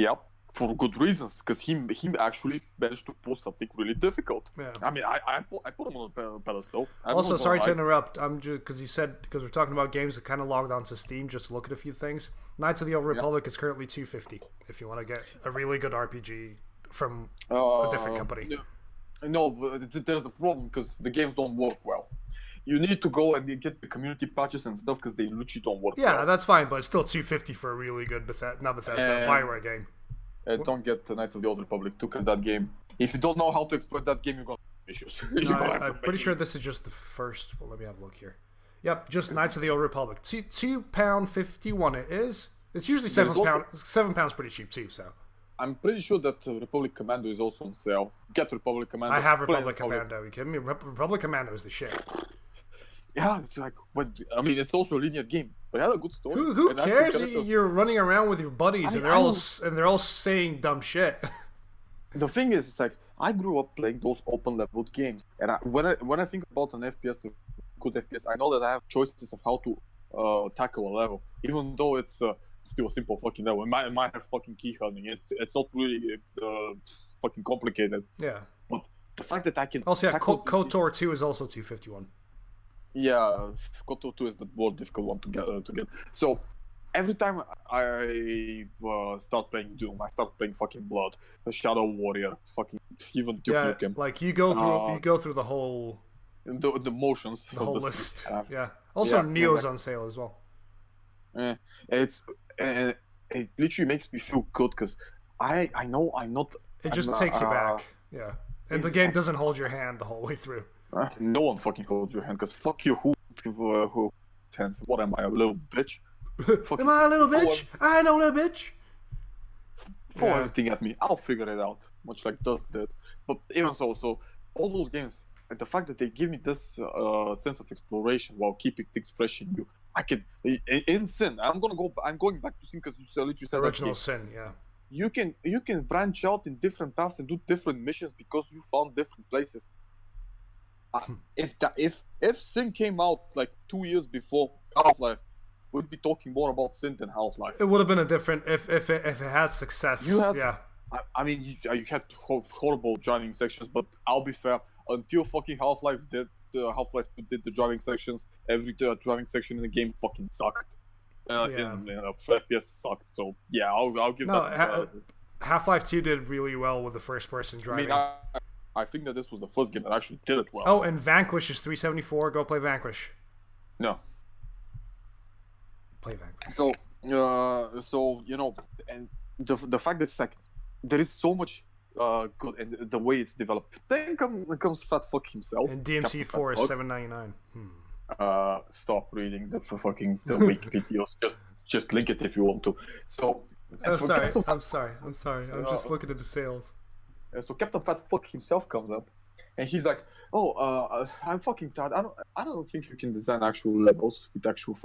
Yep. For good reasons, because he actually managed to pull something really difficult. Yeah. I mean, I put him on a pedestal. Also, sorry to interrupt. I'm just because we're talking about games that kind of logged onto Steam just to look at a few things. Knights of the Old Republic is currently $250 if you want to get a really good RPG from a different company. No, but there's a problem because the games don't work well. You need to go and get the community patches and stuff because they literally don't work. Yeah, well. That's fine, but it's still $250 for a really good Bioware game. Don't get the Knights of the Old Republic too, because that game, if you don't know how to exploit that game, you're gonna have issues. I'm pretty sure this is just the first. Well, let me have a look here. Yep, just Knights of the Old Republic. £2.51 it is. It's usually £7. £7 pretty cheap too, so. I'm pretty sure that Republic Commando is also on sale. Get Republic Commando. I have Republic Commando. Are you kidding me? Republic Commando is the shit. Yeah, it's like, it's also a linear game, but it had a good story. Who cares? You're running around with your buddies, and they're all saying dumb shit. The thing is, it's like I grew up playing those open level games, and when I think about an FPS, good FPS, I know that I have choices of how to tackle a level, even though it's still a simple fucking level. It might have fucking key hunting. It's not really fucking complicated. Yeah. But the fact that I can also KOTOR 2 is also $251. Yeah, Koto 2 is the more difficult one to get. So every time I start playing Doom, I start playing fucking Blood, the Shadow Warrior, fucking even Duke Yeah, Nukem. like you Uh, go through the whole the motions of the list. stuff. Yeah. Also, Yeah, Neo's exactly. on sale as well. It's it literally makes me feel good because I know It I'm just takes you back. Yeah. And the game doesn't hold your hand the whole way through. no one fucking holds your hand because fuck you who hands. What am I, a little bitch? Am Fucking I a little throw, bitch? I know, little bitch. throw Yeah. everything at me. I'll figure it out, much like Dust did. But even so all those games, and the fact that they give me this sense of exploration while keeping things fresh in you, I can in Sin. I'm going back to Sin because you literally said that Original game. Sin, yeah. You can branch out in different paths and do different missions because you found different places. If Sin came out like 2 years before Half-Life, we'd be talking more about Sin than Half-Life. It would have been a different if it had success. You had, Yeah. I mean, you had horrible driving sections, but I'll be fair. Until fucking Half-Life did Half-Life 2 did the driving sections, every driving section in the game fucking sucked. Yeah. In FPS sucked. So yeah, I'll give No, that. Half-Life 2 did really well with the first-person I driving. mean, I think that this was the first game that actually did it well. Oh, and Vanquish is $374. Go play Vanquish. No. Play Vanquish. So and the fact that it's like there is so much good and the way it's developed. Then comes Fat Fuck himself. And DMC4 is $799. Stop reading the wiki videos. Just link it if you want to. So I'm sorry. I'm just looking at the sales. So Captain Fat Fuck himself comes up, and he's like, "Oh, I'm fucking tired. I don't think you can design actual levels with actual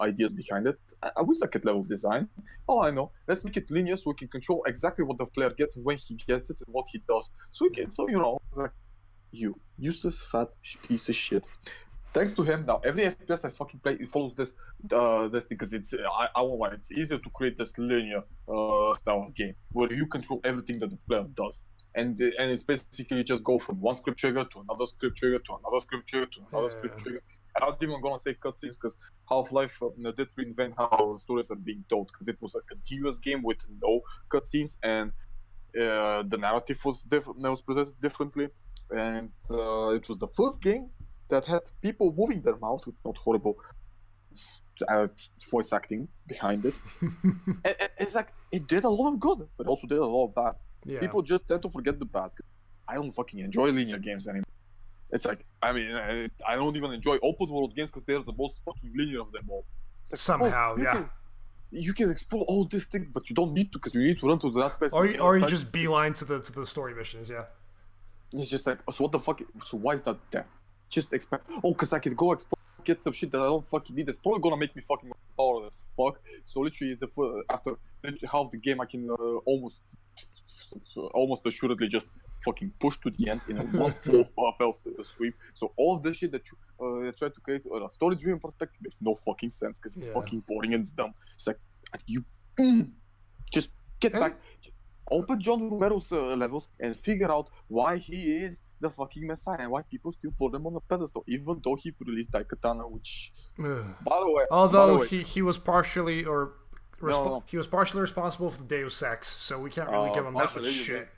ideas behind it. I wish I could level design. Oh, I know. Let's make it linear so we can control exactly what the player gets when he gets it and what he does. So it's like, you useless fat piece of shit." Thanks to him, now every FPS I fucking play, it follows this because it's I won't lie, it's easier to create this linear style of game where you control everything that the player does, and it's basically just go from one script trigger to another script trigger to another script trigger to another script trigger. I'm not even gonna say cutscenes because Half-Life did reinvent how stories are being told because it was a continuous game with no cutscenes and the narrative was presented differently, and it was the first game that had people moving their mouth with not horrible voice acting behind it. And it's like it did a lot of good, but also did a lot of bad. Yeah. People just tend to forget the bad. I don't fucking enjoy linear games anymore. It's like, I mean, I don't even enjoy open world games because they're the most fucking linear of them all. Like, somehow, yeah. You can explore all these things, but you don't need to because you need to run to that place. Or you just beeline to the story missions, yeah. It's just like, so what the fuck? So why is that there? Just expect. Oh, because I could go explore, get some shit that I don't fucking need. It's probably gonna make me fucking powerless. Fuck. So literally, after half the game, I can almost assuredly just fucking push to the end in a one fell sweep. So all of the shit that you try to create a story-driven perspective makes no fucking sense because it's fucking boring and it's dumb. It's like you just get back. Open John Romero's levels and figure out why he is the fucking messiah and why people still put him on a pedestal, even though he released Daikatana, which, by the way, he was partially he was partially responsible for the Deus Ex, so we can't really give him that much shit.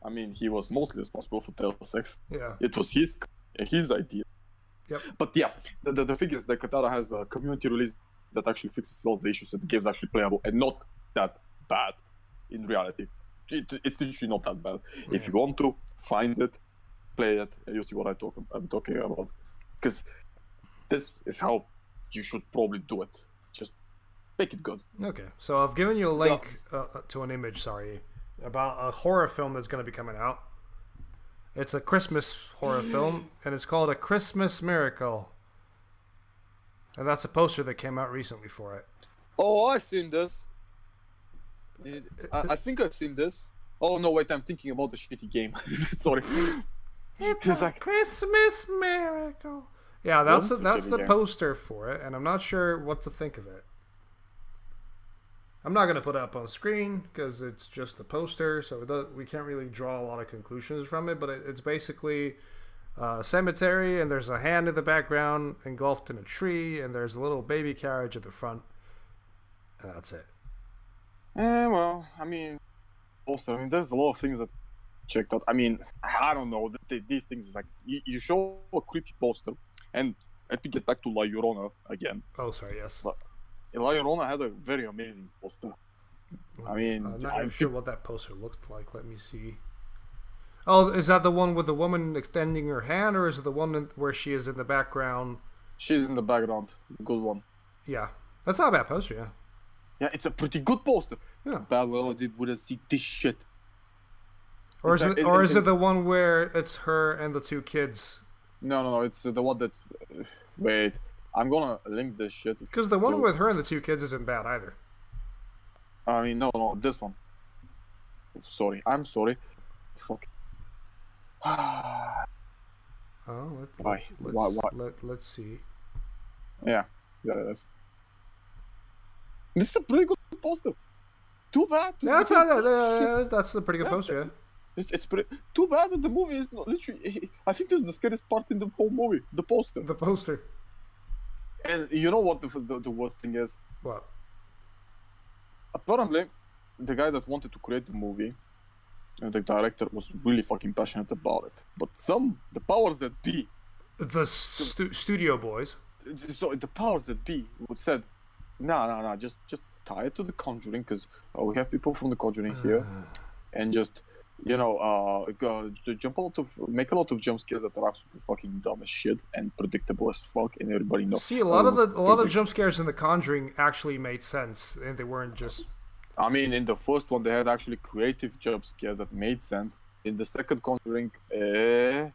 I mean, he was mostly responsible for Deus Ex. Yeah, it was his idea. Yep. But yeah, the thing is that Daikatana has a community release that actually fixes a lot of the issues, and the game is actually playable and not that bad in reality. It's literally not that bad. Yeah. If you want to find it, play it, and you see what I'm talking about. Because this is how you should probably do it. Just make it good. Okay, so I've given you a link to an image, about a horror film that's going to be coming out. It's a Christmas horror film, and it's called A Christmas Miracle. And that's a poster that came out recently for it. Oh, I've seen this. I think I've seen this. Oh no, wait! I'm thinking about the shitty game. Sorry. It's a Christmas Miracle. Yeah, that's the poster for it, and I'm not sure what to think of it. I'm not gonna put it up on screen because it's just a poster, so we can't really draw a lot of conclusions from it. But it's basically cemetery, and there's a hand in the background engulfed in a tree, and there's a little baby carriage at the front, and that's it. Well, I mean, poster. I mean, there's a lot of things that checked out. I mean, I don't know. These things is like you show a creepy poster, and let me get back to La Llorona again. Oh, sorry, yes. But La Llorona had a very amazing poster. I mean, I'm not even sure what that poster looked like. Let me see. Oh, is that the one with the woman extending her hand, or is it the one where she is in the background? She's in the background. Good one. Yeah, that's not a bad poster. Yeah. Yeah, it's a pretty good poster. Yeah. Bad well, I wouldn't see this shit. Or is it the one where it's her and the two kids? No. It's the one that. Wait, I'm gonna link this shit. Because the one with her and the two kids isn't bad either. I mean, no, this one. Sorry, I'm sorry. Fuck. Oh, let's see. Yeah, that's. This is a pretty good poster. Too bad. That's a pretty good poster. Yeah. It's pretty. Too bad that the movie is not literally. I think this is the scariest part in the whole movie. The poster. The poster. And you know what the worst thing is? What? Apparently, the guy that wanted to create the movie, the director, was really fucking passionate about it. But the powers that be, the studio boys. So the powers that be said, nah, just tie it to the Conjuring, because we have people from the Conjuring here, and just make a lot of jump scares that are absolutely fucking dumb as shit and predictable as fuck, and everybody knows. See, a lot of jump scares in the Conjuring actually made sense, and they weren't just. I mean, in the first one, they had actually creative jump scares that made sense. In the second Conjuring, it's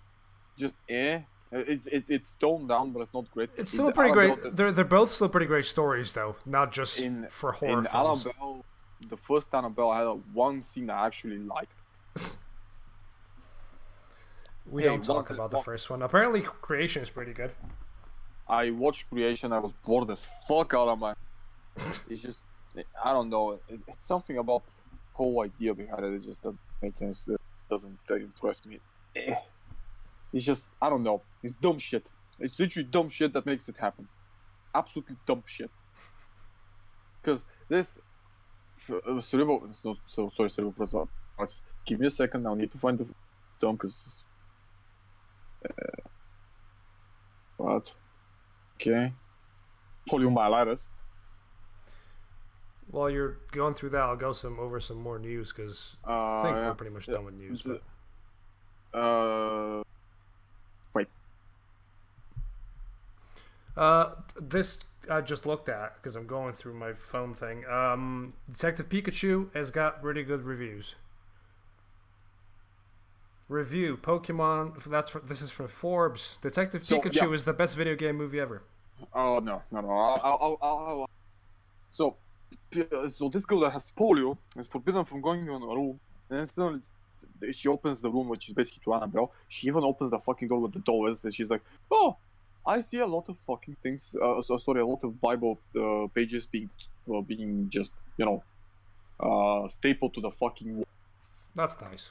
toned down, but it's not great. It's still pretty great. They're both still pretty great stories, though, not just for horror films. Annabelle, the first Annabelle had one scene I actually liked. We don't talk about the first one. Apparently, Creation is pretty good. I watched Creation. I was bored as fuck out of my. It's just, I don't know. It's something about the whole idea behind it. It just doesn't make sense. It doesn't impress me. It's just, I don't know. It's dumb shit. It's literally dumb shit that makes it happen. Absolutely dumb shit. Because this cerebral. It's not so sorry. Cerebral. Give me a second. I need to find the term because. What? Okay. Poliomyelitis. While you're going through that, I'll go over some more news because I think we're pretty much done with news. Wait. This I just looked at because I'm going through my phone thing. Detective Pikachu has got really good reviews. Review Pokemon. This is from Forbes. Detective Pikachu is the best video game movie ever. Oh no! So this girl that has polio is forbidden from going in a room, and then suddenly she opens the room, which is basically to Annabelle. She even opens the fucking door with the doll is, and she's like, "Oh, I see a lot of fucking things. A lot of Bible pages being just stapled to the fucking wall." That's nice.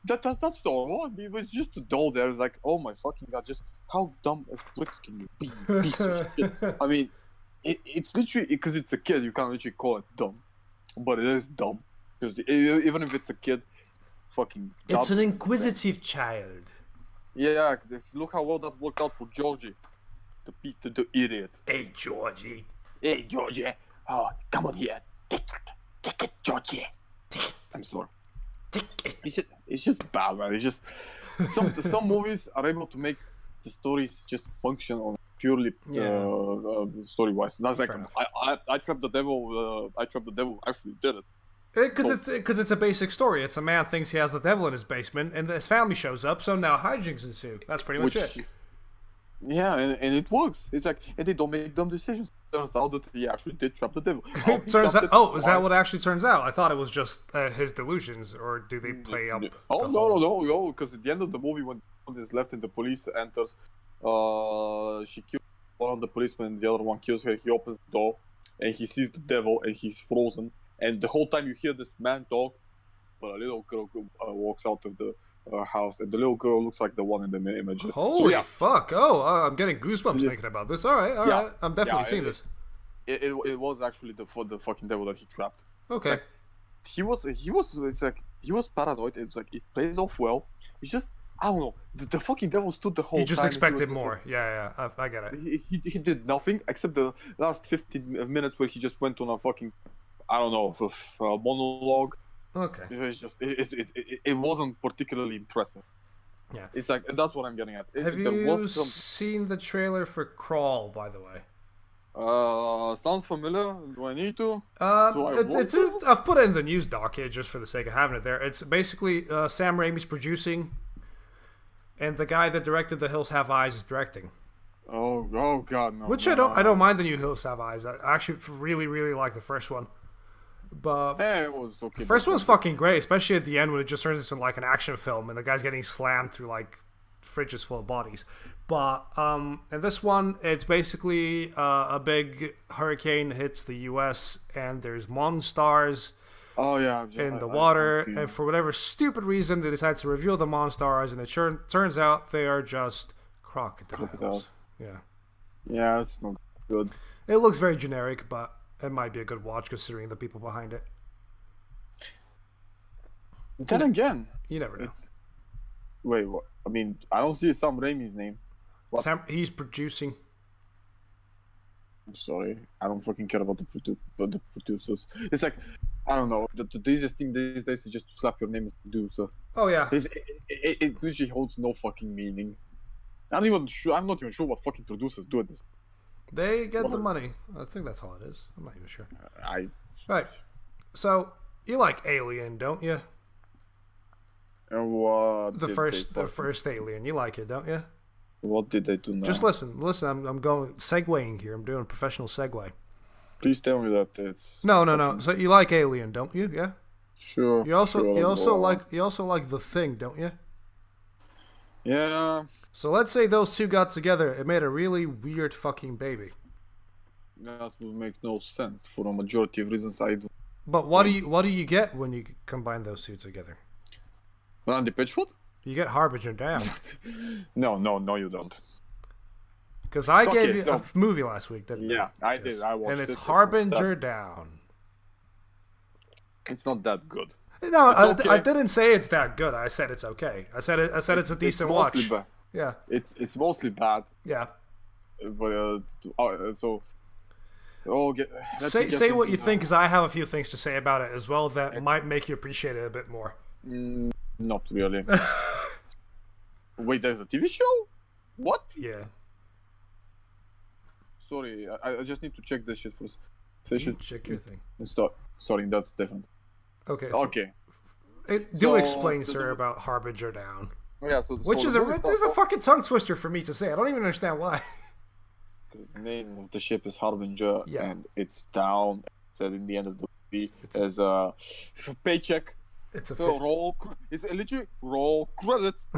That's normal. I mean, it's just a doll there. It's like, oh my fucking god, just how dumb as bricks can you be? Piece of shit. I mean, it's literally, because it's a kid, you can't literally call it dumb. But it is dumb. Because even if it's a kid, fucking... It's an inquisitive child. Yeah, look how well that worked out for Georgie. The idiot. Hey, Georgie. Hey, Georgie. Oh, come on here. Take it, Georgie. I'm sorry. It's just bad, man. It's just some movies are able to make the stories just function on purely story-wise. That's like I Trapped the Devil. I Trapped the Devil actually did it. Because it's a basic story. It's a man thinks he has the devil in his basement, and his family shows up. So now hijinks ensue. That's pretty much it. Yeah, and it works. It's like, and they don't make dumb decisions. Turns out that he actually did trap the devil. Is that what actually turns out? I thought it was just his delusions, or do they play up? Oh no! Because at the end of the movie, when one is left and the police enters, she kills one of the policemen, and the other one kills her. He opens the door, and he sees the devil, and he's frozen. And the whole time you hear this man talk, but a little girl walks out of the house, and the little girl looks like the one in the images. Holy So yeah, fuck! Oh, I'm getting goosebumps Yeah. thinking about this. All right, all Yeah. right. I'm definitely Yeah, seeing this. it was actually the fucking devil that he trapped. It's Okay. like, he was paranoid. It was like, it played off well. It's just, I don't know, the fucking devil stood the whole time. You just and he was expected just more. Yeah, I get it. like, he did nothing except the last 15 minutes where he just went on a fucking, I don't know, monologue. Okay. It wasn't particularly impressive. Yeah. It's like, that's what I'm getting at. Have you seen the trailer for Crawl, by the way? Sounds familiar. Do I need to? I've put it in the news doc here just for the sake of having it there. It's basically Sam Raimi's producing, and the guy that directed The Hills Have Eyes is directing. Oh God, no. Which I don't mind the new Hills Have Eyes. I actually really like the first one. But it was okay. the first one's fucking great, especially at the end when it just turns into like an action film and the guy's getting slammed through like fridges full of bodies. But in this one, it's basically a big hurricane hits the U.S. and there's monsters in the water, and for whatever stupid reason, they decide to reveal the monsters, and it turns out they are just crocodiles. Yeah, it's not good. It looks very generic, but it might be a good watch considering the people behind it. Then again, you never know. Wait, what? I mean, I don't see Sam Raimi's name. He's producing. I'm sorry, I don't fucking care about the producers. It's like, I don't know. The easiest thing these days is just to slap your name as producer. Oh yeah. It literally holds no fucking meaning. I'm not even sure what fucking producers do at this. They get the money. I think that's all it is. I'm not even sure. Right. So you like Alien, don't you? The first Alien. You like it, don't you? What did they do now? Just listen. I'm going segueing here. I'm doing a professional segue. Please tell me that it's no. So you like Alien, don't you? Yeah. Sure. You also like The Thing, don't you? Yeah. So let's say those two got together. It made a really weird fucking baby. That would make no sense for a majority of reasons I do. But what do you get when you combine those two together? Randy Pitchford? You get Harbinger Down. No, you don't. Because I gave you a movie last week, didn't I? Yeah, I did. I watched it. And it's Harbinger Down. It's not that good. No, I didn't say it's that good. I said it's okay. I said it's a decent watch. Yeah. It's mostly bad. Yeah. But say what you think, because I have a few things to say about it as well that might make you appreciate it a bit more. Not really. Wait, there's a TV show? What? Yeah. Sorry, I just need to check this shit first. Check your thing. Sorry, that's different. Okay. Do explain, sir, about Harbinger Down. Yeah, this is a fucking tongue twister for me to say. I don't even understand why. Because the name of the ship is Harbinger, and it's down. Said in the end of the movie as a paycheck. It's a It's literally roll credits.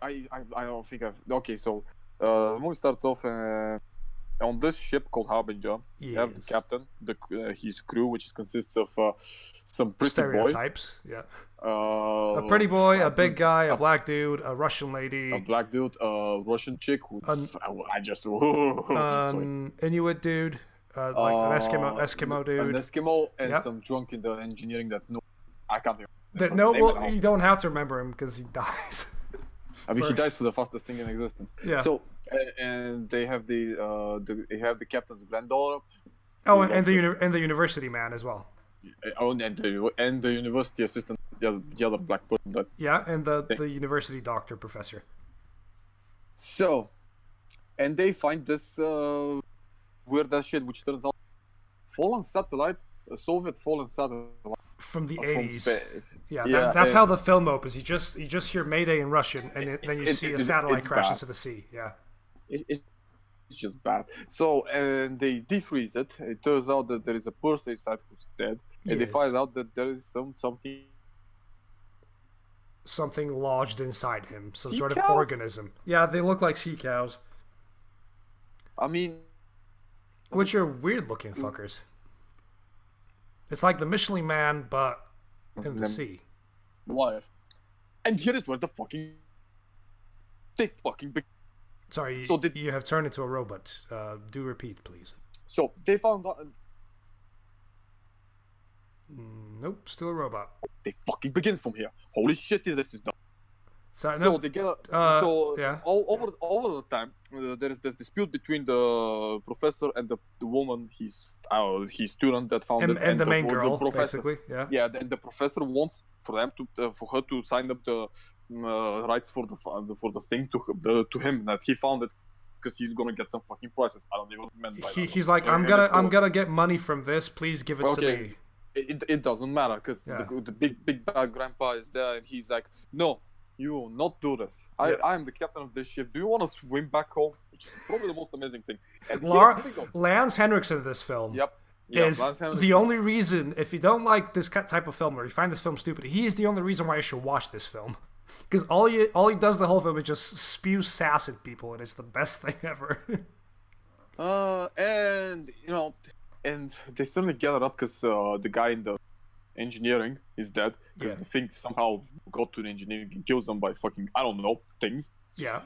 I don't think I've. Okay, so the movie starts off on this ship called Harbinger. Yes. You have the captain, his crew, which consists of some pretty stereotypes. boy. Yeah. A pretty boy, a big guy, a black dude, a Russian lady, a black dude, a Russian chick. Inuit dude, like an Eskimo dude, an Eskimo, and some drunk in the engineering that I can't remember. You don't have to remember him because he dies. I mean, he dies for the fastest thing in existence. Yeah. So, and they have the captain's granddaughter. Oh, and the university man as well. Oh, and the university assistant, the other black person that. Yeah, and the university doctor professor. So, and they find this weird ass shit, which turns out a Soviet fallen satellite. From the 80s. Space. Yeah, that's how the film opens. You just hear Mayday in Russian, and then you see a satellite crash into the sea. Yeah. It's just bad. So, and they defreeze it. It turns out that there is a person inside who's dead, and they find out that there is something lodged inside him, some sea sort of cows? organism. Yeah, they look like sea cows. I mean, which are weird looking fuckers. It's like the Michelin Man, but in the sea. Wife. And here is where they fucking Sorry, so you have turned into a robot. Do repeat, please. So they found out. Nope, still a robot. They fucking begin from here. Holy shit, this is done. So They get yeah. over the time there is this dispute between the professor and the woman, his student that found it, and the main girl, professor. basically. Yeah. Yeah, and the professor wants for them to for her to sign up the rights for the thing to him that he found it, because he's gonna get some fucking prices. I don't know what he meant by that. He's like, I'm gonna get money from this. Please give it to me. It doesn't matter, because the big bad grandpa is there, and he's like, no, you will not do this. I am the captain of this ship. Do you want to swim back home? Which is probably the most amazing thing. And Lance Henriksen in this film is the only reason, if you don't like this type of film or you find this film stupid, he is the only reason why you should watch this film. Because all he does the whole film is just spew sass at people, and it's the best thing ever. And and they suddenly gather up because the guy in the engineering is dead, because the thing somehow got to the engineering and kills them by fucking, I don't know, things. Yeah.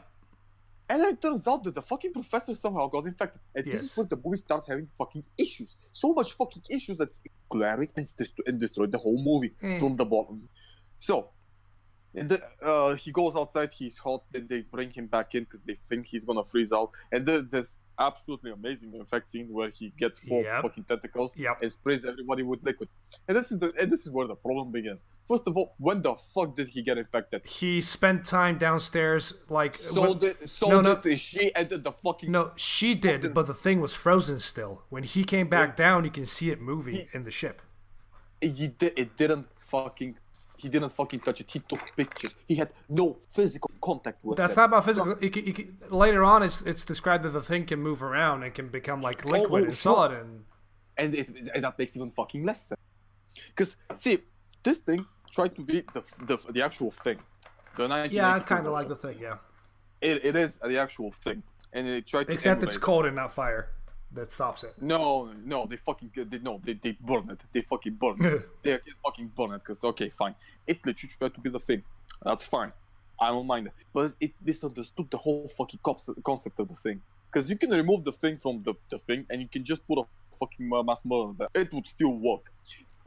And it turns out that the fucking professor somehow got infected. And this is where the movie starts having fucking issues. So much fucking issues that it's glaring and destroyed the whole movie from the bottom. So, and he goes outside, he's hot, then they bring him back in because they think he's gonna freeze out. And there's absolutely amazing effect scene where he gets 4 fucking tentacles and sprays everybody with liquid. And this is where the problem begins. First of all, when the fuck did he get infected? He spent time downstairs, like did she entered the fucking. No, she did, but the thing was frozen still. When he came back down, you can see it moving in the ship. He didn't fucking touch it. He took pictures. He had no physical contact with it. That's not about physical. Later on, it's described that the thing can move around and can become like liquid and solid. And that makes even fucking less sense. Because, see, this thing tried to be the actual thing. I kind of like the thing, yeah. It is the actual thing. And it tried to Except it's cold and not fire. That stops it. No, they burn it. They fucking burn it. They fucking burn it, because, okay, fine. It literally tried to be the thing. That's fine. I don't mind it. But it misunderstood the whole fucking concept of the thing. Because you can remove the thing from the thing, and you can just put a fucking mass murder there. It would still work.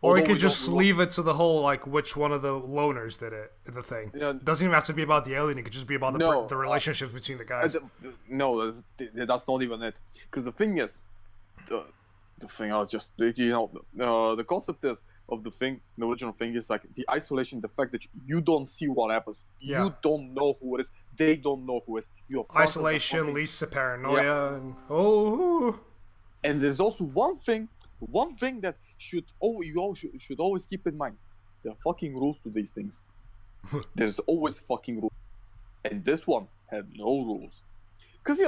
Or you could just leave it to the whole, like, which one of the loners did it, the thing. It doesn't even have to be about the alien, it could just be about the relationships between the guys. No, that's not even it. Because the thing is, the thing, the concept is, of the thing, the original thing is, like, the isolation, the fact that you don't see what happens. Yeah. You don't know who it is. They don't know who it is. You're isolation leads to paranoia. And there's also one thing that you should always keep in mind. There are fucking rules to these things. There's always fucking rules. And this one had no rules. Because,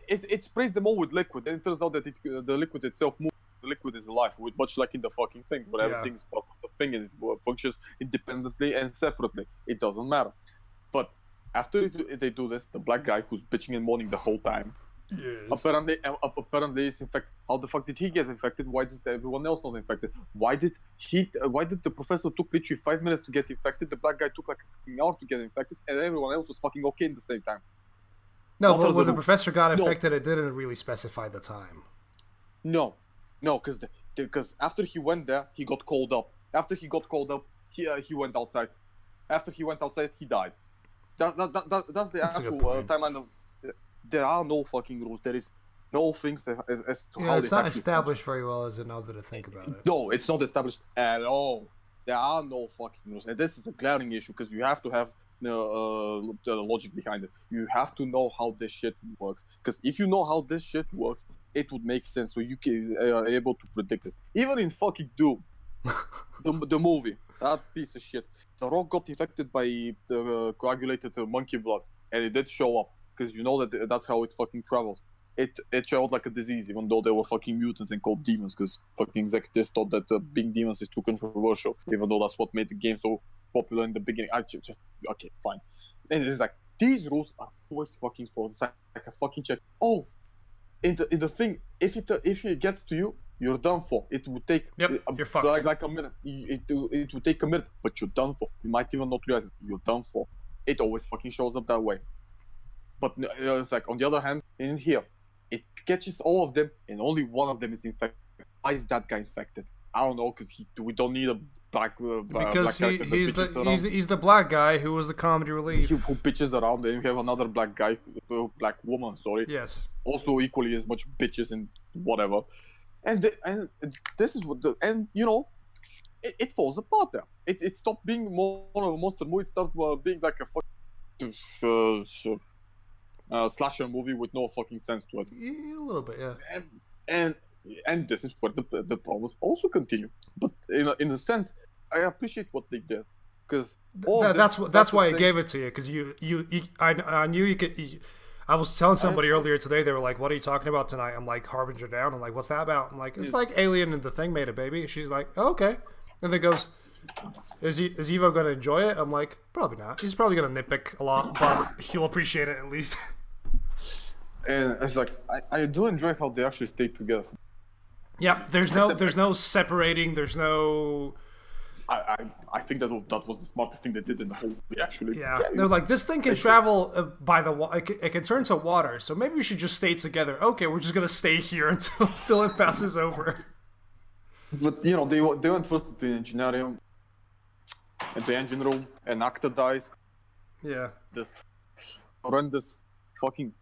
it sprays them all with liquid, and it turns out that the liquid itself moves. The liquid is alive, much like in the fucking thing, where everything's part of the thing and it functions independently and separately. It doesn't matter. But after they do this, the black guy who's bitching and moaning the whole time, apparently is infected. How the fuck did he get infected? Why is everyone else not infected? Why did the professor took literally 5 minutes to get infected? The black guy took like a fucking hour to get infected, and everyone else was fucking okay at the same time. No, but when the professor got infected, it didn't really specify the time. No, because after he went there, he got called up. After he got called up, he went outside. After he went outside, he died. That's the actual timeline of. There are no fucking rules. There is no things that as to how it's not established very well as an other to think about it. No, it's not established at all. There are no fucking rules, and this is a glaring issue because you have to have the logic behind it. You have to know how this shit works. Because if you know how this shit works, it would make sense. So you are able to predict it. Even in fucking Doom, the movie, that piece of shit, the Rock got infected by the coagulated monkey blood, and it did show up. Because you know that's how it fucking travels. It traveled like a disease, even though they were fucking mutants and called demons. Because fucking executives thought that being demons is too controversial, even though that's what made the game so popular in the beginning. I just okay, fine. And it's like these rules are always fucking flawed. It's like a fucking check. Oh, in the thing, if it gets to you, you're done for. It would take you're fucked. like a minute. It would take a minute, but you're done for. You might even not realize it. You're done for. It always fucking shows up that way. But it's like, on the other hand, in here, it catches all of them, and only one of them is infected. Why is that guy infected? I don't know, because we don't need a black because black he's the black guy who was the comedy relief. Who bitches around, and you have another black guy, black woman, sorry. Yes. Also equally as much bitches and whatever. And this is what it falls apart there. It stopped being more of a monster movie. It started being like a fucking slasher movie with no fucking sense to it. Yeah, a little bit, yeah. And this is where the problems also continue. But in a sense, I appreciate what they did, because that's why I gave it to you, because I knew you could. I was telling somebody earlier today, they were like, "What are you talking about tonight?" I'm like, "Harbinger Down." I'm like, "What's that about?" I'm like, "It's like Alien and the Thing made it, baby." She's like, oh, "Okay," and then goes, "Is Evo gonna enjoy it?" I'm like, "Probably not. He's probably gonna nitpick a lot, but he'll appreciate it at least." And it's like, I do enjoy how they actually stay together. Yeah, there's no separating. There's no. I think that was the smartest thing they did in the whole movie, actually. Yeah, they're like, this thing can travel by the water. It can turn to water, so maybe we should just stay together. Okay, we're just gonna stay here until it passes over. But they went first to the engineering, and the engine room, and Acta dies. Yeah. This horrendous fucking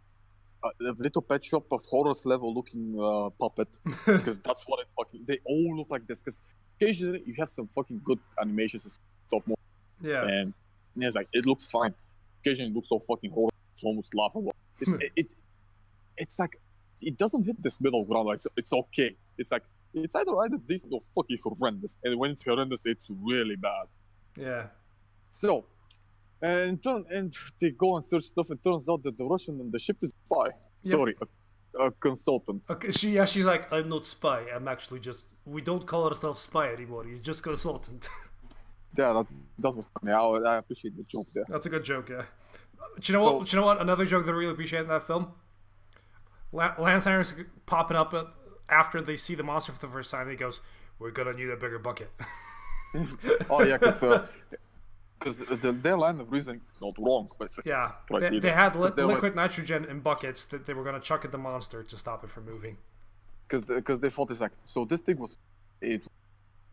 little pet shop of Horus level looking puppet, because that's what it fucking. They all look like this, because occasionally you have some fucking good animations, stop motion. Yeah. And it's like, it looks fine. Occasionally it looks so fucking horrible, it's almost laughable. It's like, it doesn't hit this middle ground. Like, it's okay. It's like, it's either decent or fucking horrendous. And when it's horrendous, it's really bad. Yeah. So, and they go and search stuff, and turns out that the Russian on the ship is a spy. Yep. Sorry, a consultant. Okay, she's like, I'm not spy. I'm actually just. We don't call ourselves spy anymore. He's just consultant. Yeah, that was funny. I appreciate the joke there. That's a good joke, yeah. Do you know what? Another joke that I really appreciate in that film. Lance Armstrong popping up after they see the monster for the first time. And he goes, "We're gonna need a bigger bucket." Oh yeah, because their line of reasoning is not wrong. Yeah, they had liquid nitrogen in buckets that they were going to chuck at the monster to stop it from moving. Because they thought, it's like, so this thing was... It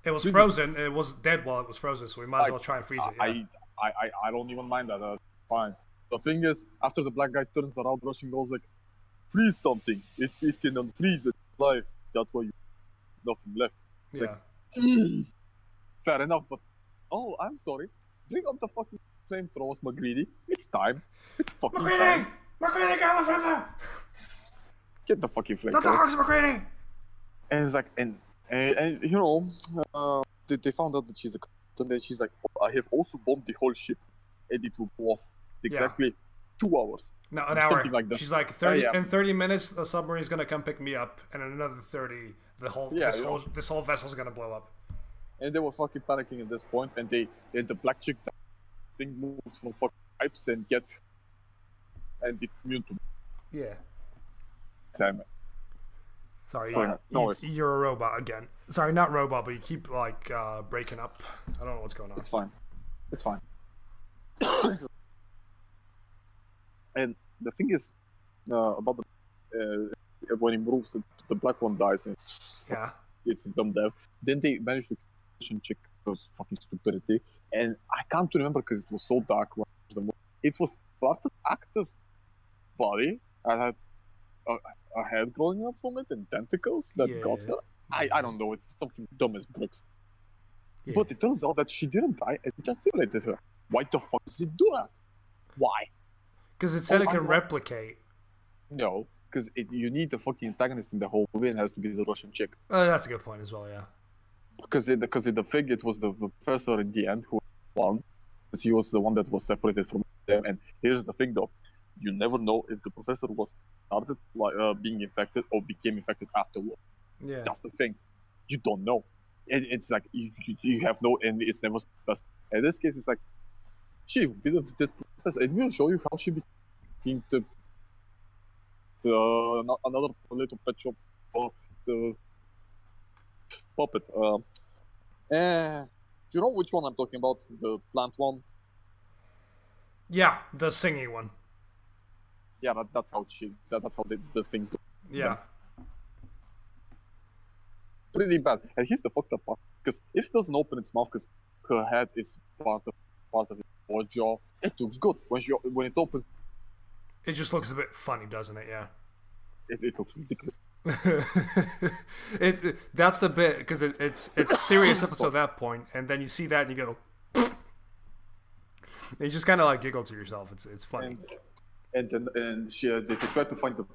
was frozen. It was dead while it was frozen, so we might as well try and freeze it. Yeah. I don't even mind that. Fine. The thing is, after the black guy turns around, Russian goes like, freeze something. It can unfreeze it live. That's why you have nothing left. Yeah. Like, fair enough, but... Oh, I'm sorry. Bring up the fucking flamethrowers, McGreedy. It's time. It's fucking time. McGreedy, get on the flamethrower! Get the fucking flamethrowers. Not the hogs, McGreedy! And it's like, and they found out that she's a and then she's like, oh, I have also bombed the whole ship, and it will go off exactly 2 hours. No, an hour. Something like that. She's like, 30 minutes, the submarine's gonna come pick me up, and in another 30, this whole vessel's gonna blow up. And they were fucking panicking at this point, and the black chick thing moves from fucking pipes and gets and it's immune to. Yeah. Damn it. Sorry, you're a robot again. Sorry, not robot, but you keep like breaking up. I don't know what's going on. It's fine. It's fine. And the thing is about the when he moves, the black one dies. And it's dumb death. Then they managed to check those fucking stupidity, and I can't remember because it was so dark. It was part of Acta's body. I had a head growing up from it and tentacles that got her. I don't know. It's something dumb as bricks. Yeah. But it turns out that she didn't die, and it just simulated her. Why the fuck does it do that? Why? Because it said it can replicate. No, because you need the fucking antagonist in the whole movie, and it has to be the Russian chick. That's a good point as well, yeah. Because in the fig, it was the professor in the end who won, because he was the one that was separated from them. And here's the thing, though: you never know if the professor was started being infected or became infected afterward. Yeah, that's the thing. You don't know. It's like you have no, and it's never. In this case, it's like she bit this professor. It will show you how she became another little pet shop or the puppet. Do you know which one I'm talking about? The plant one? Yeah, the singing one. Yeah, that's how the things look. Yeah. Pretty bad. And here's the fucked up part. Because if it doesn't open its mouth, because her head is part of her jaw, it looks good. When it opens, It just looks a bit funny, doesn't it? Yeah. it looks ridiculous. That's the bit because it's serious up until that point, and then you see that and you go, and you just kind of like giggle to yourself. It's funny. And they try to find the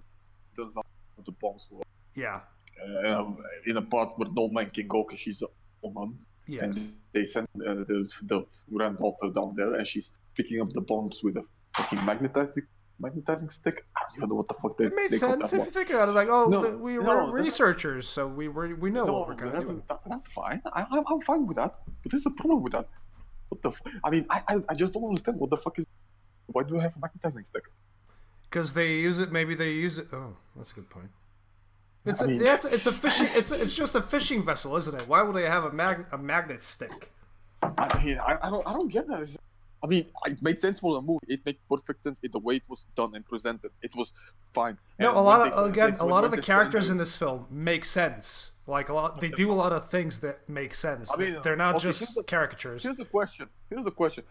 bombs were in a part where no man can go because she's a woman. Yeah. And they send the granddaughter down there, and she's picking up the bombs with a fucking magnetizing stick. I don't even know what the fuck it made sense if you think about it. Like, we were researchers, so we know what we're kind of doing. That's fine. I'm fine with that. But there's a problem with that. What the? I mean, I just don't understand what the fuck is. Why do I have a magnetizing stick? Because they use it. Maybe they use it. Oh, that's a good point. It's a fishing. It's just a fishing vessel, isn't it? Why would they have a magnet stick? I mean, I don't get that. I mean, it made sense for the movie. It made perfect sense in the way it was done and presented. It was fine. No, a lot of the characters in this film make sense. Like they do a lot of things that make sense. I mean, they're not just caricatures. Here's the question.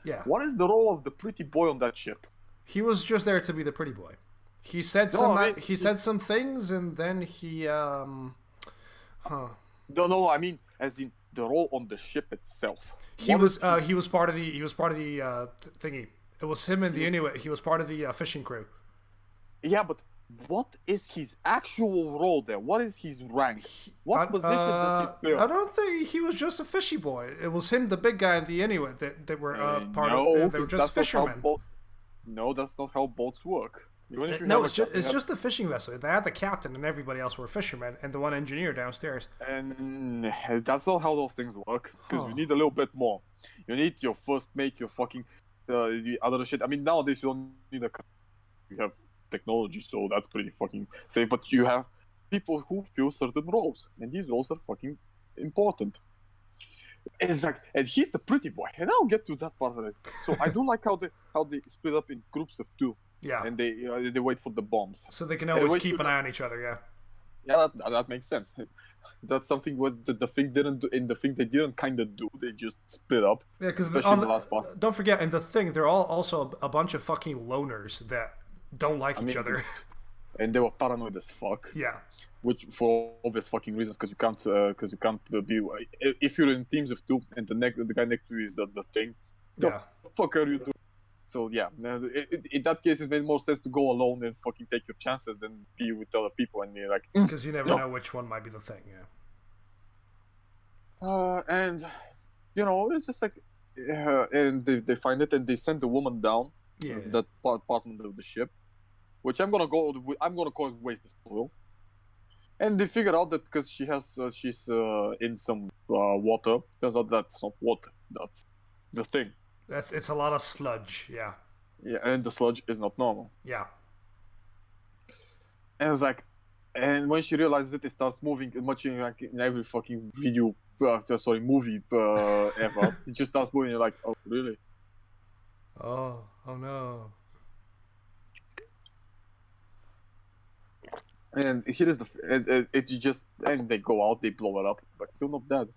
Yeah. What is the role of the pretty boy on that ship? He was just there to be the pretty boy. He said said some things, and then he No, I mean, as in the role on the ship itself. He was part of the thingy. It was him and the Inuit. He was part of the fishing crew. Yeah, but what is his actual role there? What is his rank? What position does he fill? I don't think he was just a fishy boy. It was him, the big guy, and the Inuit that were part of. They were just fishermen. No, that's not how boats work. It's just a fishing vessel. They had the captain, and everybody else were fishermen, and the one engineer downstairs. And that's not how those things work. Because you need a little bit more. You need your first mate, your fucking the other shit. I mean, nowadays you don't need you have technology, so that's pretty fucking safe. But you have people who fill certain roles, and these roles are fucking important. And it's like, and he's the pretty boy, and I'll get to that part of it. So I do like how they split up in groups of two. Yeah. And they wait for the bombs. So they can always keep an eye on each other. Yeah. Yeah, that makes sense. That's something what the thing didn't do. In the thing they didn't kind of do. They just split up. Yeah, because the last part. Don't forget, in the thing, they're all also a bunch of fucking loners that don't like each other. And they were paranoid as fuck. Yeah. Which for obvious fucking reasons, because you can't be if you're in teams of two and the guy next to you is the thing. Yeah. The fuck are you doing? So yeah, in that case, it made more sense to go alone and fucking take your chances than be with other people and you're like. Because you never know which one might be the thing. Yeah. And it's just like, and they find it and they send the woman down. Yeah. That apartment of the ship, which I'm gonna call it waste disposal. And they figure out that because she's in some water. Turns out that's not water. That's the thing. It's a lot of sludge, yeah. Yeah, and the sludge is not normal. Yeah. And it's like, and when she realizes it starts moving much like in every fucking movie ever. It just starts moving. You're like, oh really? Oh no. And here is and they go out, they blow it up, but still not dead.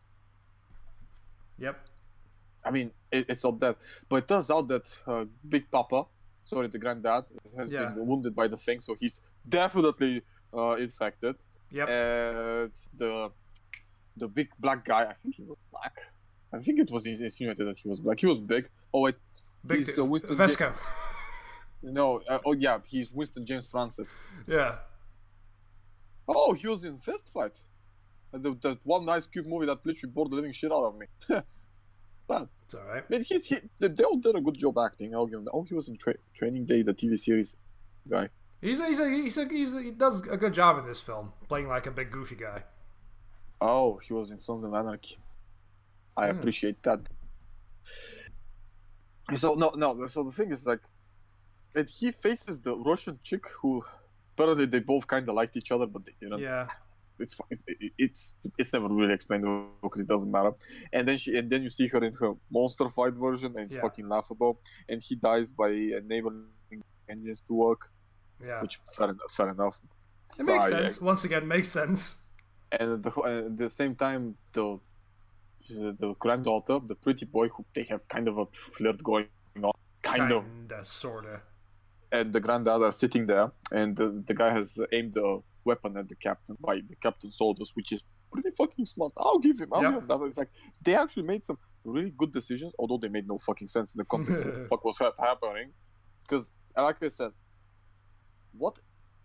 Yep. I mean, it's not dead, but it turns out that Big Papa, the granddad, has been wounded by the thing, so he's definitely infected. Yep. And the big black guy, I think he was black. I think it was insinuated that he was black. He was big. Oh wait, he's Winston Vesco. He's Winston James Francis. Yeah. Oh, he was in Fist Fight. That one Ice Cube movie that literally bored the living shit out of me. But it's alright. Man, they all did a good job acting. I'll give him that. Oh, he was in Training Day, the TV series guy. He does a good job in this film, playing like a big goofy guy. Oh, he was in Sons of Anarchy. I appreciate that. So no. So the thing is like, and he faces the Russian chick who apparently they both kind of liked each other, but they didn't. Yeah. it's never really explained because it doesn't matter. And then you see her in her monster fight version, and it's fucking laughable. And he dies by enabling engines to work. Yeah. Which fair enough. It makes sense. Once again, makes sense. And at the same time, the granddaughter, the pretty boy, who they have kind of a flirt going on, kinda, sorta. And the granddad are sitting there, and the guy has aimed a weapon at the captain by the captain's orders, which is pretty fucking smart. I'll give him that. It's like they actually made some really good decisions, although they made no fucking sense in the context of what the fuck was happening. Because, like I said, what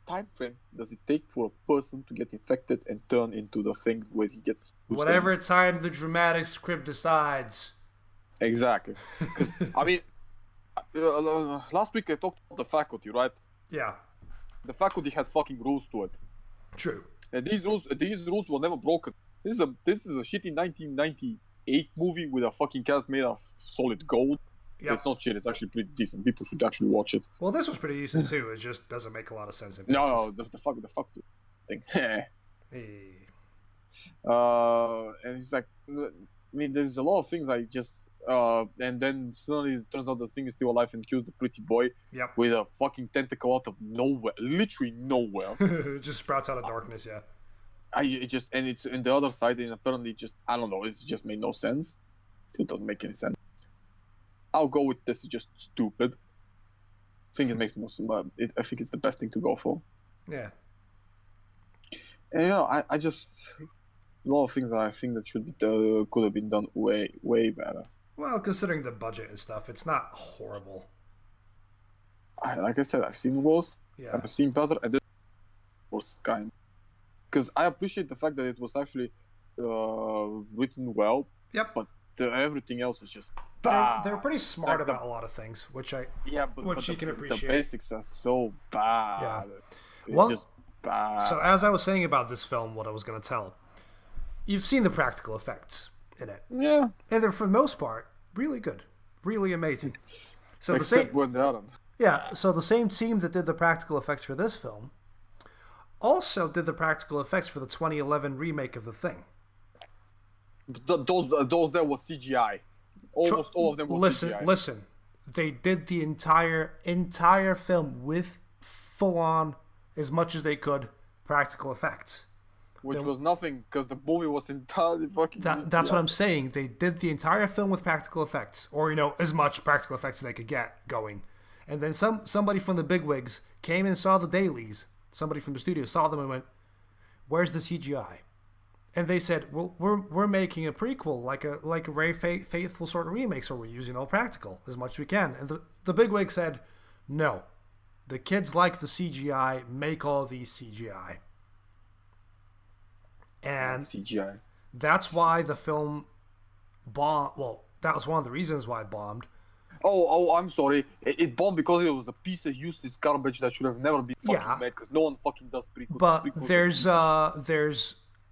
time frame does it take for a person to get infected and turn into the thing where he gets... Whatever time the dramatic script decides. Exactly. Because, I mean, last week I talked about the faculty, right? Yeah. The faculty had fucking rules to it. True. And these rules were never broken. This is a shitty 1998 movie with a fucking cast made of solid gold. Yep. It's not shit. It's actually pretty decent. People should actually watch it. Well, this was pretty decent too. It just doesn't make a lot of sense. No, the fuck thing. Hey. And it's like, I mean, there's a lot of things I just. And then suddenly it turns out the thing is still alive and kills the pretty boy. Yep. With a fucking tentacle out of nowhere, literally nowhere. It just sprouts out of darkness. Yeah. And it's in the other side, and apparently just I don't know. It's just made no sense. Still doesn't make any sense. I'll go with this. Is just stupid. I think it makes most. I think it's the best thing to go for. Yeah. And I just a lot of things that I think that should be could have been done way better. Well, considering the budget and stuff, it's not horrible. Like I said, I've seen worse. Yeah. I've seen better, and this was kind. Because I appreciate the fact that it was actually written well. Yep. But everything else was just they're pretty smart about a lot of things, which you can appreciate. The basics are so bad. Yeah. It's just bad. So as I was saying about this film, what I was going to tell, you've seen the practical effects in it. Yeah. And they're, for the most part, really good. Really amazing. So Except when they aren't. Yeah, so the same team that did the practical effects for this film also did the practical effects for the 2011 remake of The Thing. Those there was CGI. Almost all of them were CGI. Listen. They did the entire film with full-on, as much as they could, practical effects. Which was nothing, because the movie was entirely fucking CGI. That's what I'm saying. They did the entire film with practical effects, or, as much practical effects as they could get going. And then somebody from the bigwigs came and saw the dailies. Somebody from the studio saw them and went, "Where's the CGI?" And they said, "Well, we're making a prequel, like a very faithful sort of remake, so we're using all practical as much as we can." And the bigwig said, "No, the kids like the CGI. Make all these CGI." And CGI. That's why the film bombed. Well, that was one of the reasons why it bombed. Oh, I'm sorry. It bombed because it was a piece of useless garbage that should have never been fucking made, because no one fucking does prequels. But there's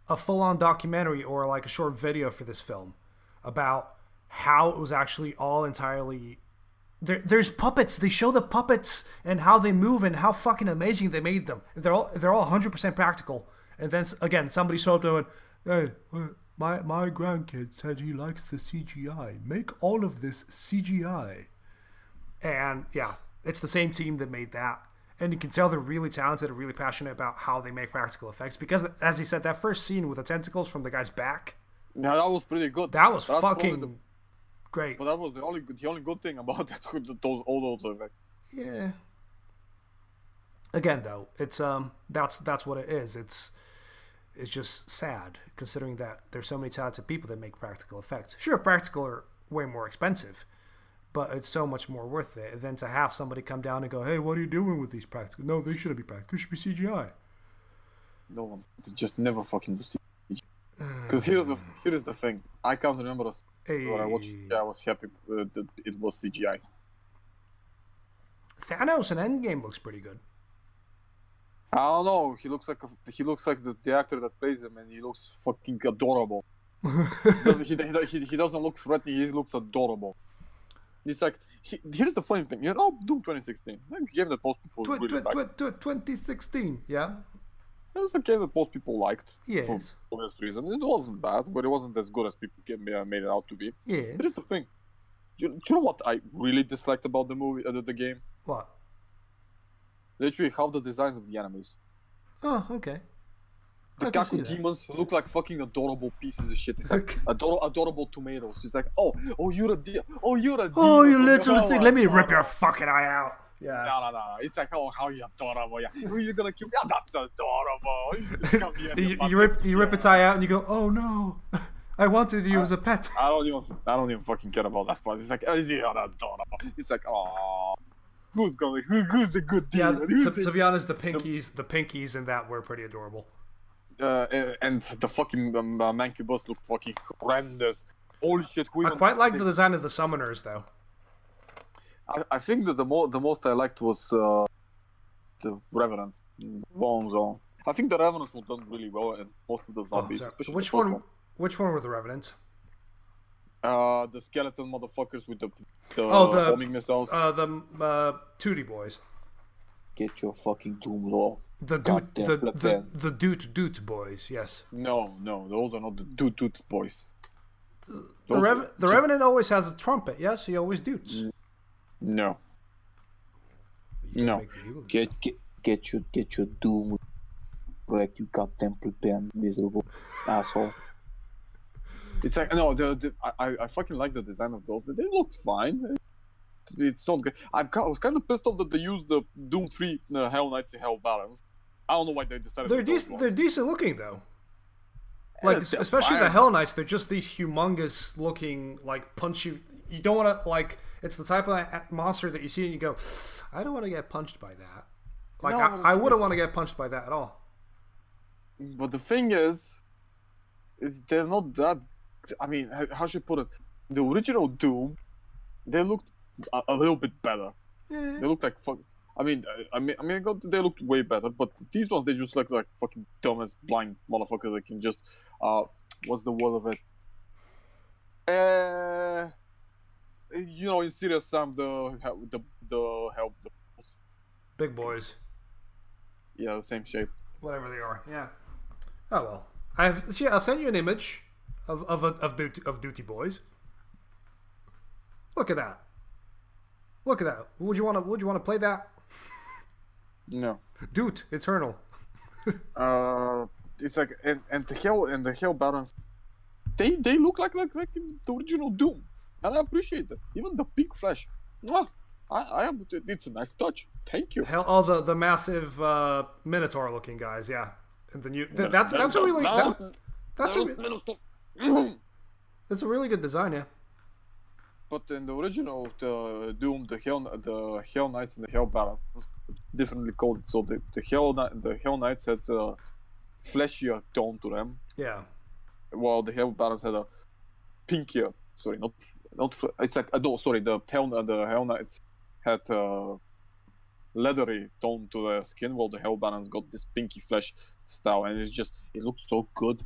a full-on documentary or like a short video for this film about how it was actually all entirely... There's puppets. They show the puppets and how they move and how fucking amazing they made them. They're all 100% practical. And then again, somebody showed up and, "Hey, my grandkid said he likes the CGI. Make all of this CGI." And yeah, it's the same team that made that. And you can tell they're really talented and really passionate about how they make practical effects. Because, as he said, that first scene with the tentacles from the guy's back. Yeah, that was pretty good. That was fucking great. But that was the only good thing about that. All those effects. Yeah. Again, though, it's that's what it is. It's just sad, considering that there's so many talented people that make practical effects. Sure, practical are way more expensive, but it's so much more worth it than to have somebody come down and go, "Hey, what are you doing with these practical?" No, they shouldn't be practical. It should be CGI. No one just never fucking do CGI. Because here's the thing. I can't remember when I watched it. I was happy that it was CGI. Thanos in Endgame looks pretty good. I don't know. He looks like the actor that plays him, and he looks fucking adorable. He doesn't look threatening. He looks adorable. It's like here's the funny thing. Doom 2016, a game that most people really like. 2016, yeah. It was a game that most people liked. Yes. For obvious reasons. It wasn't bad, but it wasn't as good as people made it out to be. Yeah. Here's the thing. Do you know what I really disliked about the movie, the game? What? Literally, half the designs of the enemies. Oh, okay. The I can see Kaku that. demons look like fucking adorable pieces of shit. It's like adorable tomatoes. It's like, oh, you're a demon. Oh, you're a demon. Oh, you little Oh, thing! Let me rip your fucking eye out. Yeah. No. It's like, oh, how you adorable. Yeah. Who you gonna kill? Yeah, that's adorable. You just come here and You rip its eye out and you go, oh no, I wanted you as a pet. I don't even fucking care about that part. It's like, oh, you're adorable. It's like, oh, who's the good Yeah. demon? To be honest, the pinkies in that were pretty adorable. And the fucking Mancubus looked fucking horrendous. Holy shit! I quite like the design of the summoners, though. I think that the most I liked was the Revenant, Long Zone. I think the Revenants were done really well, and most of the zombies, especially Which the first one? Which one were the Revenants? The skeleton motherfuckers with the the homing missiles. The Tootie boys. Get your fucking Doom Law. The Doot boys. Yes. No, those are not the Doot boys. The Revenant always has a trumpet. Yes, he always doots. No. Get your Doom wrecked, you goddamn plebeian, miserable asshole. It's like, no, I fucking like the design of those. They looked fine. It's not good. I was kind of pissed off that they used the Doom 3 Hell Knights and Hell Barons. I don't know why they decided. They're decent looking though. Like especially fine. the Hell Knights, they're just these humongous looking, like punch you. You don't want to like. It's the type of monster that you see and you go, I don't want to get punched by that. Like No, I wouldn't want to get punched by that at all. But the thing is they're not that. I mean, how should I put it? The original Doom, they looked a little bit better. Yeah. They looked like fuck. I mean, they looked way better. But these ones, they just look like fucking dumbass blind motherfuckers that can just what's the word of it? You know, in Serious Sam, the help the Big boys. yeah, the same shape. Whatever they are. Yeah. Oh well. I've sent you an image of Duty Boys. Look at that. Look at that. Would you want to play that? No. Dude, Eternal. It's like and the Hell Barons, they look like in the original Doom, and I appreciate that. Even the pink flesh, it's a nice touch. Thank you. Hell, all the massive Minotaur looking guys, yeah. And the new that's a really that's a really good design, yeah. But in the original Doom, the Hell Knights and the Hell Baron was differently called. So the Hell Knights had a fleshier tone to them. Yeah. While the Hell Barons had a pinkier. Sorry, not. It's like no, sorry. The Hell Knights had a leathery tone to their skin, while the Hell Barons got this pinky flesh style, and it looks so good.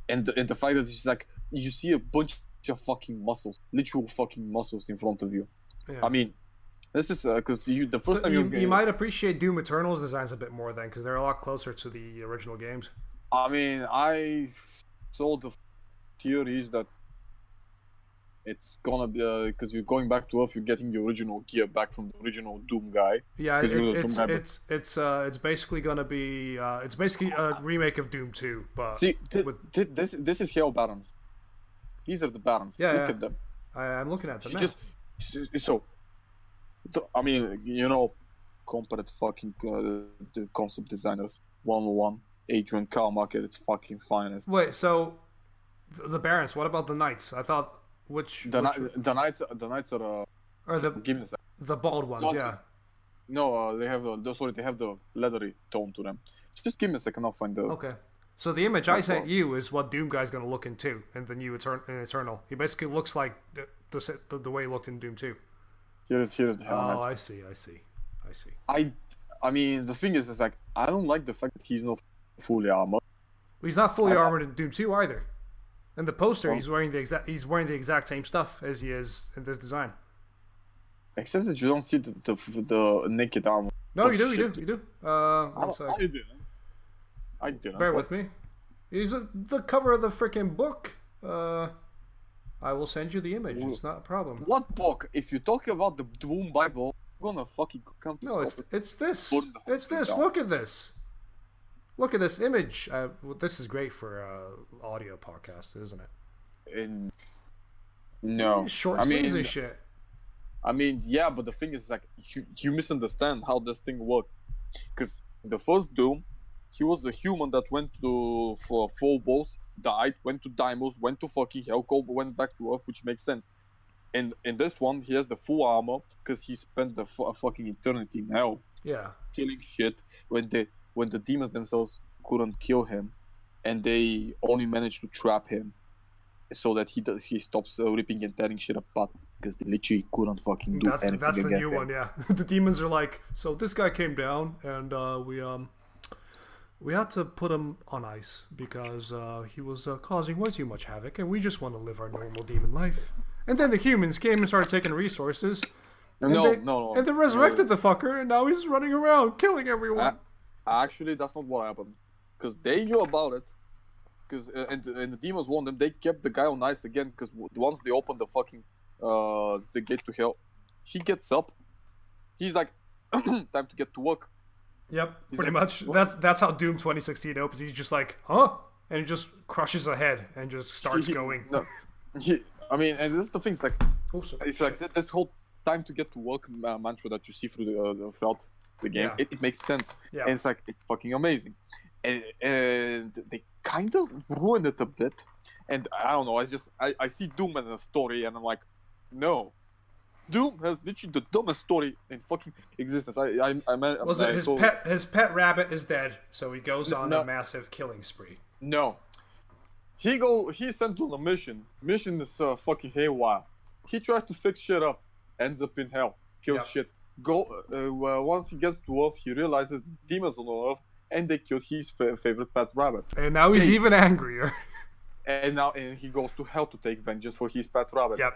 and the fact that it's like you see a bunch of fucking muscles, literal fucking muscles in front of you. Yeah. I mean, this is because the first time you might appreciate Doom Eternal's designs a bit more then, because they're a lot closer to the original games. I mean, I saw the theories that it's gonna be because you're going back to Earth, you're getting the original gear back from the original Doom guy. Yeah, it's basically gonna be it's basically a remake of Doom 2, but see, this is Hell Barons. These are the Barons. Yeah, look at them. I'm looking at them now. I mean, you know, compared fucking the concept designers 101, Adrian Carmack at its fucking finest. Wait, so the Barons? What about the Knights? I thought the Knights are give me a second. The bald ones, yeah. No, they have they have the leathery tone to them. Just give me a second, I'll find the. Okay. So the image I sent you is what Doom Guy's gonna look into in the new Eternal. He basically looks like the way he looked in Doom 2. Here's the Hell Knight. Oh, I see. I mean, the thing is like I don't like the fact that he's not fully armored. Well, he's not fully armored in Doom 2 either. In the poster, he's wearing the exact same stuff as he is in this design. Except that you don't see the naked armor. No, you do. I didn't. I didn't. Bear with me. He's the cover of the freaking book. I will send you the image. It's not a problem. What book? If you're talking about the Doom Bible, I'm gonna fucking come to No, stop it's this. Put the It's this. down. Look at this. Look at this image. This is great for audio podcast, isn't it? No. Short sleeves and shit. I mean, yeah, but the thing is, like, you misunderstand how this thing worked. Because the first Doom, he was a human that went for Phobos, died, went to Deimos, went to fucking Hellcore, went back to Earth, which makes sense. And in this one, he has the full armor because he spent the fucking eternity in hell. Yeah. Killing shit when the demons themselves couldn't kill him, and they only managed to trap him so that he stops ripping and tearing shit apart because they literally couldn't fucking do anything that's the against new him. one, yeah. The demons are like, so this guy came down and we had to put him on ice because he was causing way too much havoc, and we just want to live our normal demon life. And then the humans came and started taking resources. And they resurrected the fucker, and now he's running around killing everyone. Actually, that's not what happened. Because they knew about it. Because and the demons warned them. They kept the guy on ice again. Because once they opened the fucking the gate to hell, he gets up. He's like, time to get to work. Yep, He's pretty like, much. That's how Doom 2016 opens. He's just like, huh? And he just crushes ahead and just starts going. No, I mean, and this is the thing. It's like, it's like this whole time to get to work mantra that you see through throughout the game. Yeah. It makes sense. Yeah. And it's like, it's fucking amazing. And they kind of ruined it a bit. And I don't know. I see Doom in a story, and I'm like, no. Doom has literally the dumbest story in fucking existence. His pet rabbit is dead, so he goes on a massive killing spree. No. He sent on a mission. Mission is fucking haywire. He tries to fix shit up, ends up in hell, kills shit. Once he gets to Earth, he realizes the demons on Earth, and they killed his favorite pet rabbit. And now he's even angrier. And now he goes to hell to take vengeance for his pet rabbit. Yep.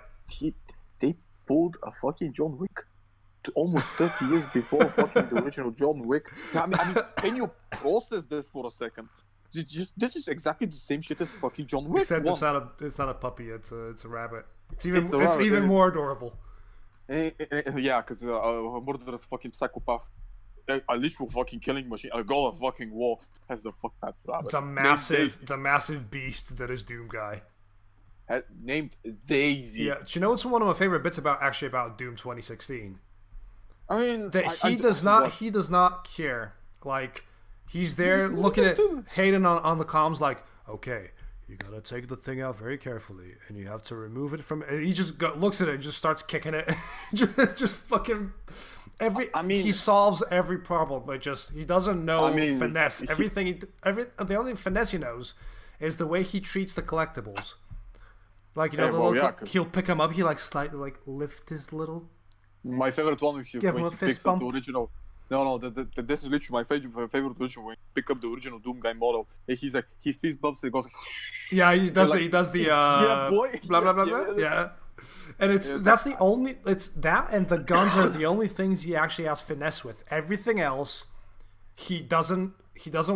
They pulled a fucking John Wick to almost 30 years before fucking the original John Wick. I mean, can you process this for a second? This is exactly the same shit as fucking John Wick. Except it's not a puppy. It's a rabbit. It's even more adorable. Yeah, because a murderous fucking psychopath, a literal fucking killing machine, a god of fucking war has a fuck that rabbit. The massive beast that is Doom Guy. Named Daisy. Yeah, do you know what's one of my favorite bits about Doom 2016? I mean, that he does not care. Like, he's there looking at Hayden on the comms, like, okay, you gotta take the thing out very carefully, and you have to remove it from. And he just looks at it and just starts kicking it, just fucking he solves every problem. Like, he doesn't know finesse. The only finesse he knows is the way he treats the collectibles. Like, you know, he'll pick him up. He slightly lift his little. My favorite one when he picks up the original. No, this is literally my favorite original. When you pick up the original Doom Guy model, and he's like, he fist bumps and goes. Yeah, he does the yeah, boy. Blah blah blah blah. Yeah. And that's the only. It's that and the guns are the only things he actually has finesse with. Everything else, he doesn't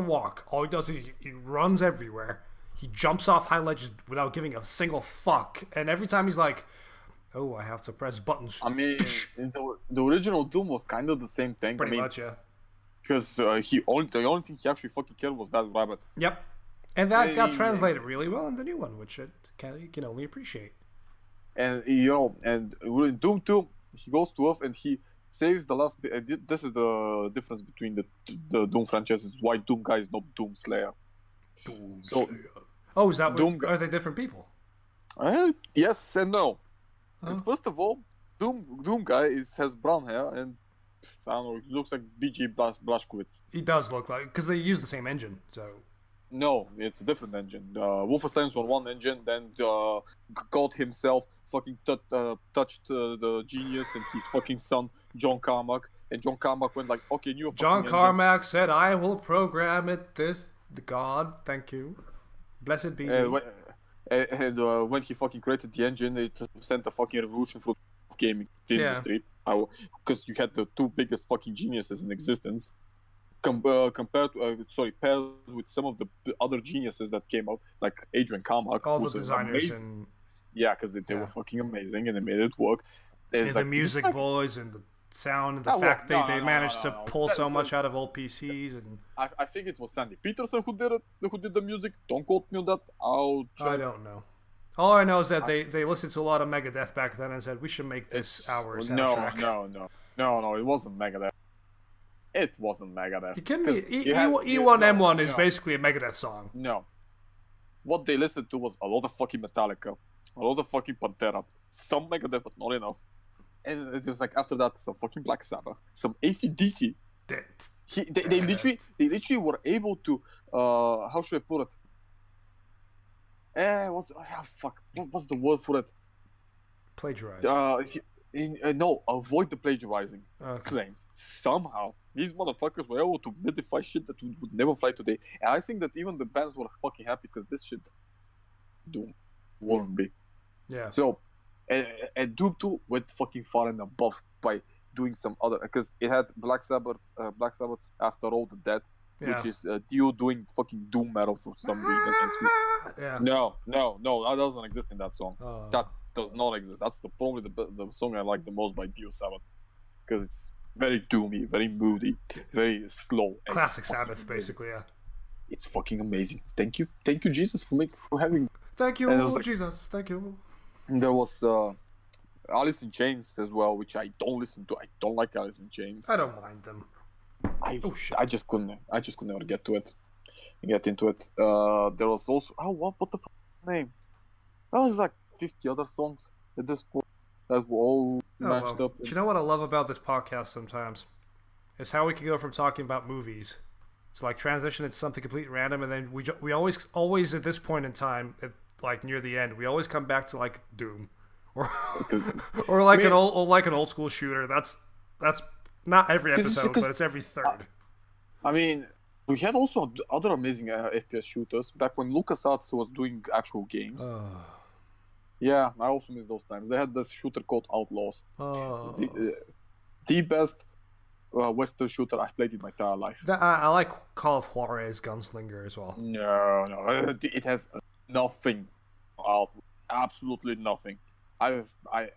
walk. All he does is he runs everywhere. He jumps off high ledges without giving a single fuck. And every time he's like, oh, I have to press buttons. I mean, the original Doom was kind of the same thing. Pretty much, yeah. Because the only thing he actually fucking killed was that rabbit. Yep. And that got translated really well in the new one, which you can only appreciate. And, and in Doom 2, he goes to Earth and he saves the last bit. This is the difference between the Doom franchises. Why Doom Guy is not Doom Slayer. Oh, is that Doom? Are they different people? Yes and no. Because first of all, Doom Guy has brown hair and I don't know, he looks like BG Blazkowicz. He does look like, because they use the same engine, so. No, it's a different engine. Wolfenstein's on one engine, then God himself fucking touched the genius and his fucking son, John Carmack. And John Carmack went like, okay, new fucking John engine. Carmack said, I will program it the God, thank you. Blessed be you. When he fucking created the engine, it sent a fucking revolution through gaming industry. Because you had the two biggest fucking geniuses in existence. compared paired with some of the other geniuses that came out, like Adrian Carmack, All who's the designers amazing. and Yeah, because they were fucking amazing and they made it work. and the music boys and the sound and the fact they managed to pull so much out of old PCs. And I think it was Sandy Peterson who did the music. Don't quote me on that. I don't know. All I know is that they listened to a lot of Megadeth back then and said we should make this our soundtrack. No, it wasn't Megadeth. It wasn't Megadeth. You kidding me? E1M1 is basically a Megadeth song. No. What they listened to was a lot of fucking Metallica, a lot of fucking Pantera, some Megadeth, but not enough. And it's just like after that, some fucking Black Sabbath, some AC/DC. They literally were able to how should I put it? What's the word for it? Plagiarize. No, avoid the plagiarizing claims. Somehow, these motherfuckers were able to modify shit that would never fly today. And I think that even the bands were fucking happy because this shit won't be. Yeah. So, and Doom 2 went fucking far and above by doing some other, because it had Black Sabbath After All the Dead, which is Dio doing fucking doom metal for some reason. No, that doesn't exist in that song. That does not exist. That's probably the song I like the most by Dio Sabbath, because it's very doomy, very moody, very slow. Classic Sabbath, basically. Yeah. It's fucking amazing. Thank you, Jesus, for having. Thank you, Jesus. Thank you. There was Alice in Chains as well, which I don't listen to. I don't like Alice in Chains. I don't mind them. I just couldn't ever get into it. There was also what the name? That was like 50 other songs at this point that were all matched up. Do you know what I love about this podcast sometimes? It's how we can go from talking about movies to like transition into something completely random, and then we always at this point in time, like near the end, we always come back to like Doom or like an old school shooter. That's not every episode, but it's every third. I mean, we had also other amazing FPS shooters back when LucasArts was doing actual games. Yeah, I also miss those times. They had this shooter called Outlaws. The best Western shooter I've played in my entire life. I like Call of Juarez Gunslinger as well. No, it has nothing out. Absolutely nothing. I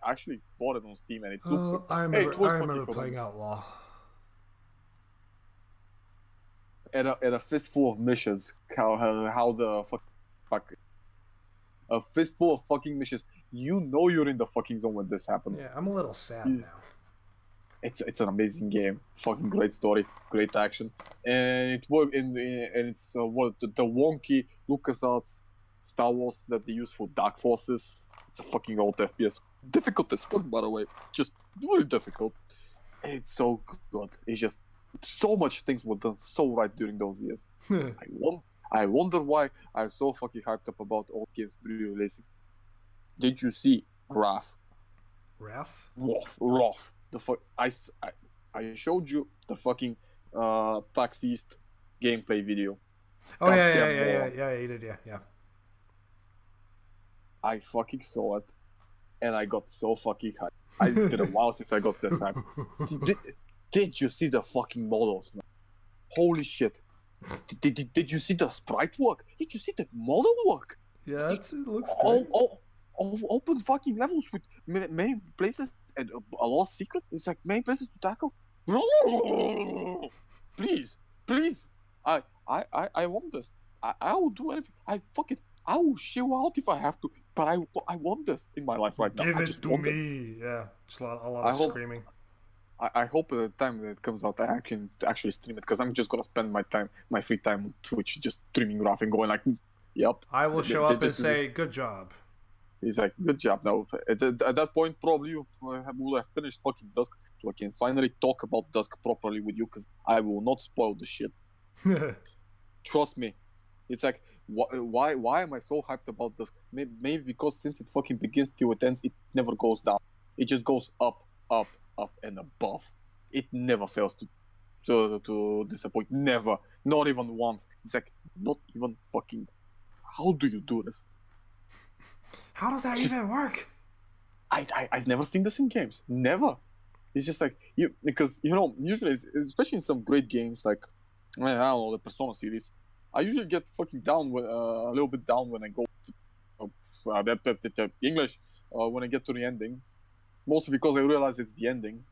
actually bought it on Steam and it looks. I remember playing Outlaw. At a fistful of missions, how the fuck a fistful of fucking missions. You know you're in the fucking zone when this happens. Yeah, I'm a little sad now. It's an amazing game. Fucking great story, great action, and it worked. And it's the wonky LucasArts Star Wars that they use for Dark Forces. It's a fucking old FPS. Difficult as fuck, by the way. Just really difficult. And it's so good. It's just so much things were done so right during those years. I wonder why I'm so fucking hyped up about old games re-releasing. Did you see Wrath? Wrath? Wrath. I showed you the fucking PAX East gameplay video. Oh yeah, you did, yeah. I fucking saw it, and I got so fucking hyped. It's been a while since I got this hype. Did you see the fucking models, man? Holy shit. Did you see the sprite work? Did you see the model work? Yeah, it looks great. Open fucking levels with many places and a lost secret. It's like many places to tackle. Please. I want this. I will do anything. I will chill out if I have to. But I want this in my life right now. Give it to me. Yeah, just a lot of screaming. I hope at the time that it comes out, I can actually stream it, because I'm just gonna spend my free time on Twitch just streaming Wrath and going like, yep. I will show up and say, good job. He's like, good job. Now, at that point, probably you will have finished fucking Dusk, so I can finally talk about Dusk properly with you, because I will not spoil the shit. Trust me. It's like, why am I so hyped about Dusk? Maybe because since it fucking begins till it ends, it never goes down. It just goes up, and above. It never fails to disappoint. Never. Not even once. It's like, not even fucking... How do you do this? How does that even work? I've never seen this in games. Never. It's just like, because, usually, especially in some great games like I don't know, the Persona series. I usually get fucking down with, a little bit down when I go to English when I get to the ending. Mostly because I realize it's the ending.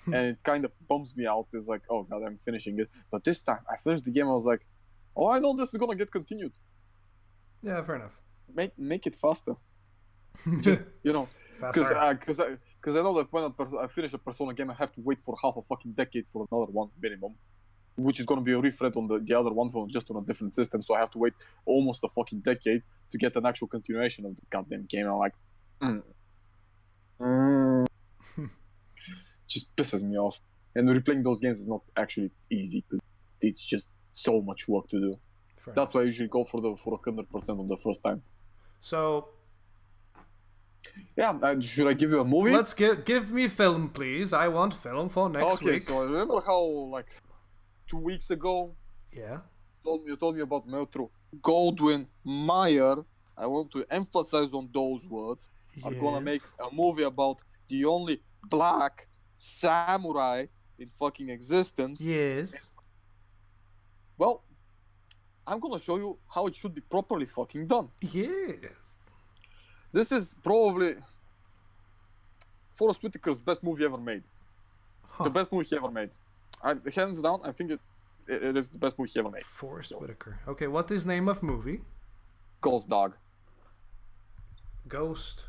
And it kind of bums me out. It's like, oh god, I'm finishing it. But this time, I finished the game, I was like, oh, I know this is gonna get continued. Yeah, fair enough. Make it faster. Just, because I know that when I finish a Persona game, I have to wait for half a fucking decade for another one minimum, which is gonna be a refresh on the other one for just on a different system. So I have to wait almost a fucking decade to get an actual continuation of the goddamn game. I'm like, just pisses me off. And replaying those games is not actually easy because it's just so much work to do. That's why I usually go for 100% of the first time. So, yeah, should I give you a movie? Let's give me film, please. I want film for next week. Okay, so I remember how like 2 weeks ago, you told me about Metro Goldwyn Mayer. I want to emphasize on those words. Are gonna make a movie about the only black samurai in fucking existence. Yes. Well, I'm gonna show you how it should be properly fucking done. Yes. This is probably Forrest Whitaker's best movie ever made. The best movie he ever made. Hands down, I think it is the best movie he ever made. Forrest Whitaker. Okay, what is name of movie? Ghost Dog. Ghost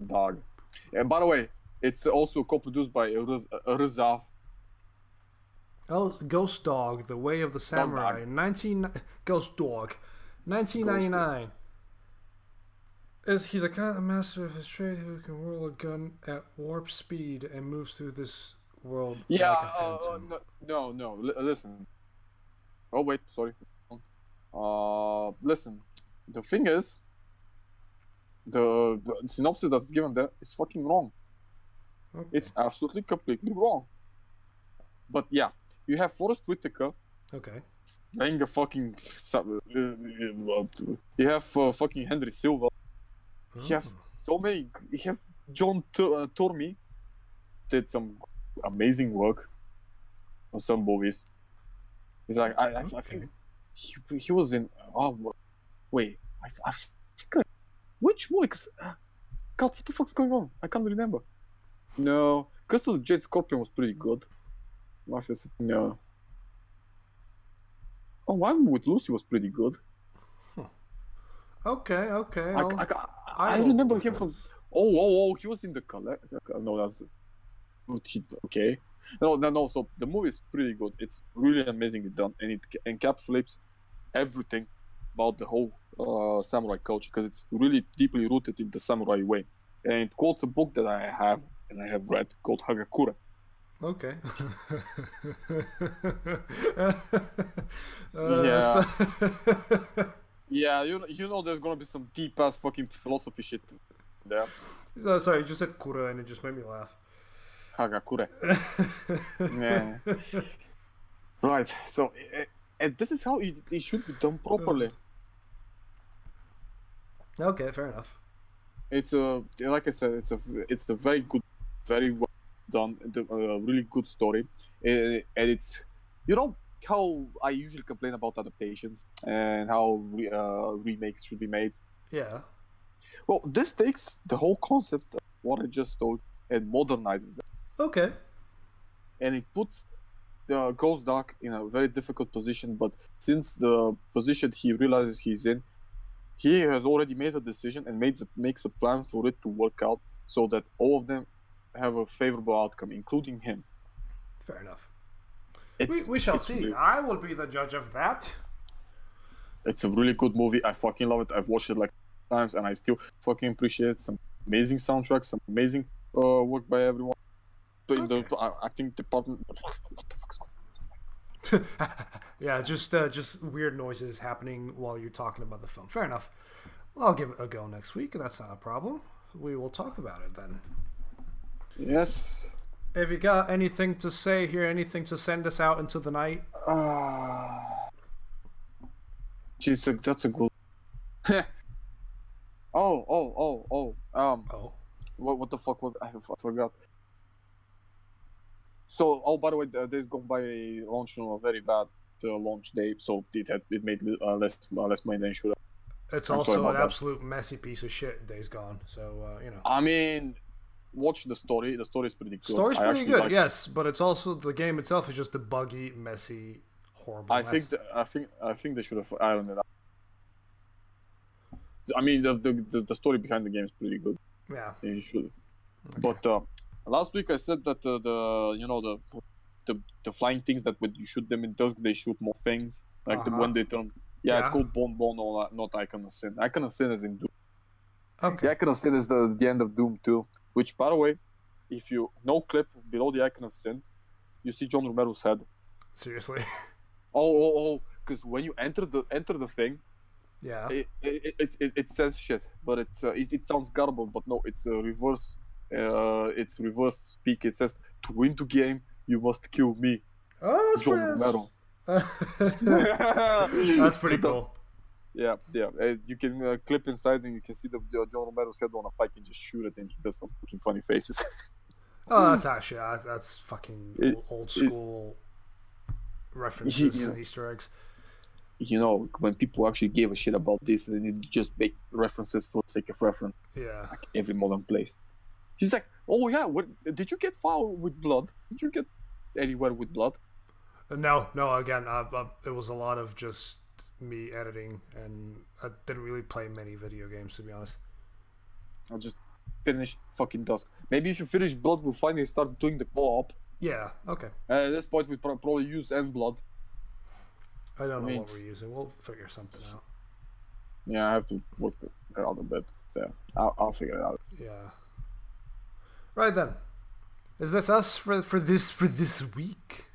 Dog. And by the way, it's also co-produced by Reza. Oh, Ghost Dog, The Way of the Samurai. Ghost Dog. 1999. He's a kind of master of his trade who can whirl a gun at warp speed and moves through this world like a phantom. No, listen. Oh, wait, sorry. Listen. The thing is, the synopsis that's given there is fucking wrong. Okay. It's absolutely, completely wrong. But yeah, you have Forrest Whitaker. Okay. Playing a fucking... you have fucking Henry Silva. You have so many... You have John Tormey. Did some amazing work on some movies. He's like... I think he was in... Oh, wait. I think... Which movie? God, what the fuck's going on? I can't remember. No. Crystal Jade Scorpion was pretty good. Mafia City, no. Oh, One with Lucy was pretty good. Okay. I remember him from... Oh, he was in the collect... No, that's the... Okay. No, so the movie is pretty good. It's really amazingly done, and it encapsulates everything about the whole samurai culture, because it's really deeply rooted in the samurai way. And it quotes a book that I have read called Hagakure. Okay. Yeah, you know there's gonna be some deep ass fucking philosophy shit there. Sorry, you just said kura and it just made me laugh. Hagakure. Yeah. Right. So, and this is how it should be done properly. Okay, fair enough. It's like I said, it's a very good, very well done, really good story, and it's, you know how I usually complain about adaptations and how remakes should be made. Yeah. Well, this takes the whole concept of what I just told and modernizes it. Okay. And it puts Ghost Dog in a very difficult position, but since the position he realizes he's in, he has already made a decision and makes a plan for it to work out so that all of them have a favorable outcome, including him. Fair enough. We shall see. Really, I will be the judge of that. It's a really good movie. I fucking love it. I've watched it like times and I still fucking appreciate it. Some amazing soundtracks, some amazing work by everyone. But in the acting department, what the fuck's going on? Yeah, just weird noises happening while you're talking about the film. Fair enough. Well, I'll give it a go next week. That's not a problem. We will talk about it then. Yes. Have you got anything to say here? Anything to send us out into the night? Geez, that's a good. Oh. What the fuck was I forgot. So, by the way, Days Gone By launched on a very bad launch day, so it made less money than it should have. It's I'm sorry also about an that. absolute messy piece of shit. Days Gone. So you know. I mean, watch the story. The story is pretty good. Story's I pretty actually good, like- yes, but it's also the game itself is just a buggy, messy, horrible. I mess. think they should have ironed it out. I mean, the story behind the game is pretty good. Yeah. You should. Okay. But last week I said that the flying things that when you shoot them in dusk, they shoot more things. Like when they turn. Yeah, it's Yeah. called Bone, not Icon of Sin. Icon of Sin is in Doom. Okay. The Icon of Sin is the end of Doom 2. Which, by the way, if you no clip below the Icon of Sin, you see John Romero's head. Seriously. Oh! Because when you enter the thing, Yeah. it says shit, but it sounds garbled, but no, it's reverse. It's reversed speak. It says, "To win the game, you must kill me, Oh, that's John pretty, Romero." that's pretty cool. Yeah. You can clip inside and you can see the John Romero's head on a pike and just shoot it, and he does some fucking funny faces. Oh, that's actually that's fucking It- old school references Yeah. and Easter eggs. You know, when people actually gave a shit about this, they didn't just make references for the sake of reference, Yeah. like every modern place. He's like, "Oh yeah, what did you get foul with blood? Did you get anywhere with blood?" No. Again, it was a lot of just me editing, and I didn't really play many video games, to be honest. I'll just finish fucking Dusk. Maybe if you finish Blood, we'll finally start doing the co-op. Yeah. Okay. At this point, we probably use End Blood. I don't know mean- what we're using. We'll figure something out. Yeah, I have to work it out a bit. Yeah, I'll figure it out. Yeah. Right then. Is this us for this week?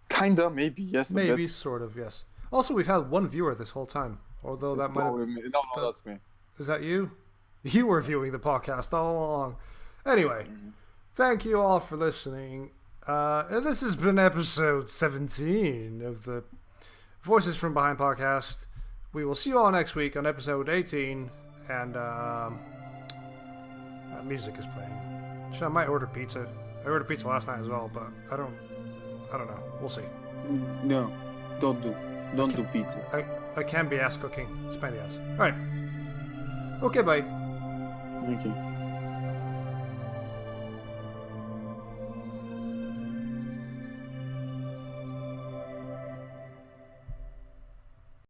Kinda, maybe, yes. a Maybe, bit. sort of, yes. Also, we've had one viewer this whole time. Although It's that might have, probably me. No, that's me. is that you? You were viewing the podcast all along. Anyway, thank you all for listening. This has been episode 17 of the Voices from Behind podcast. We will see you all next week on episode 18, and music is playing. So I might order pizza. I ordered pizza last night as well, but I don't know. We'll see. No, don't do pizza. I can be ass cooking. It's a pain in the ass. Alright. Okay, bye. Okay.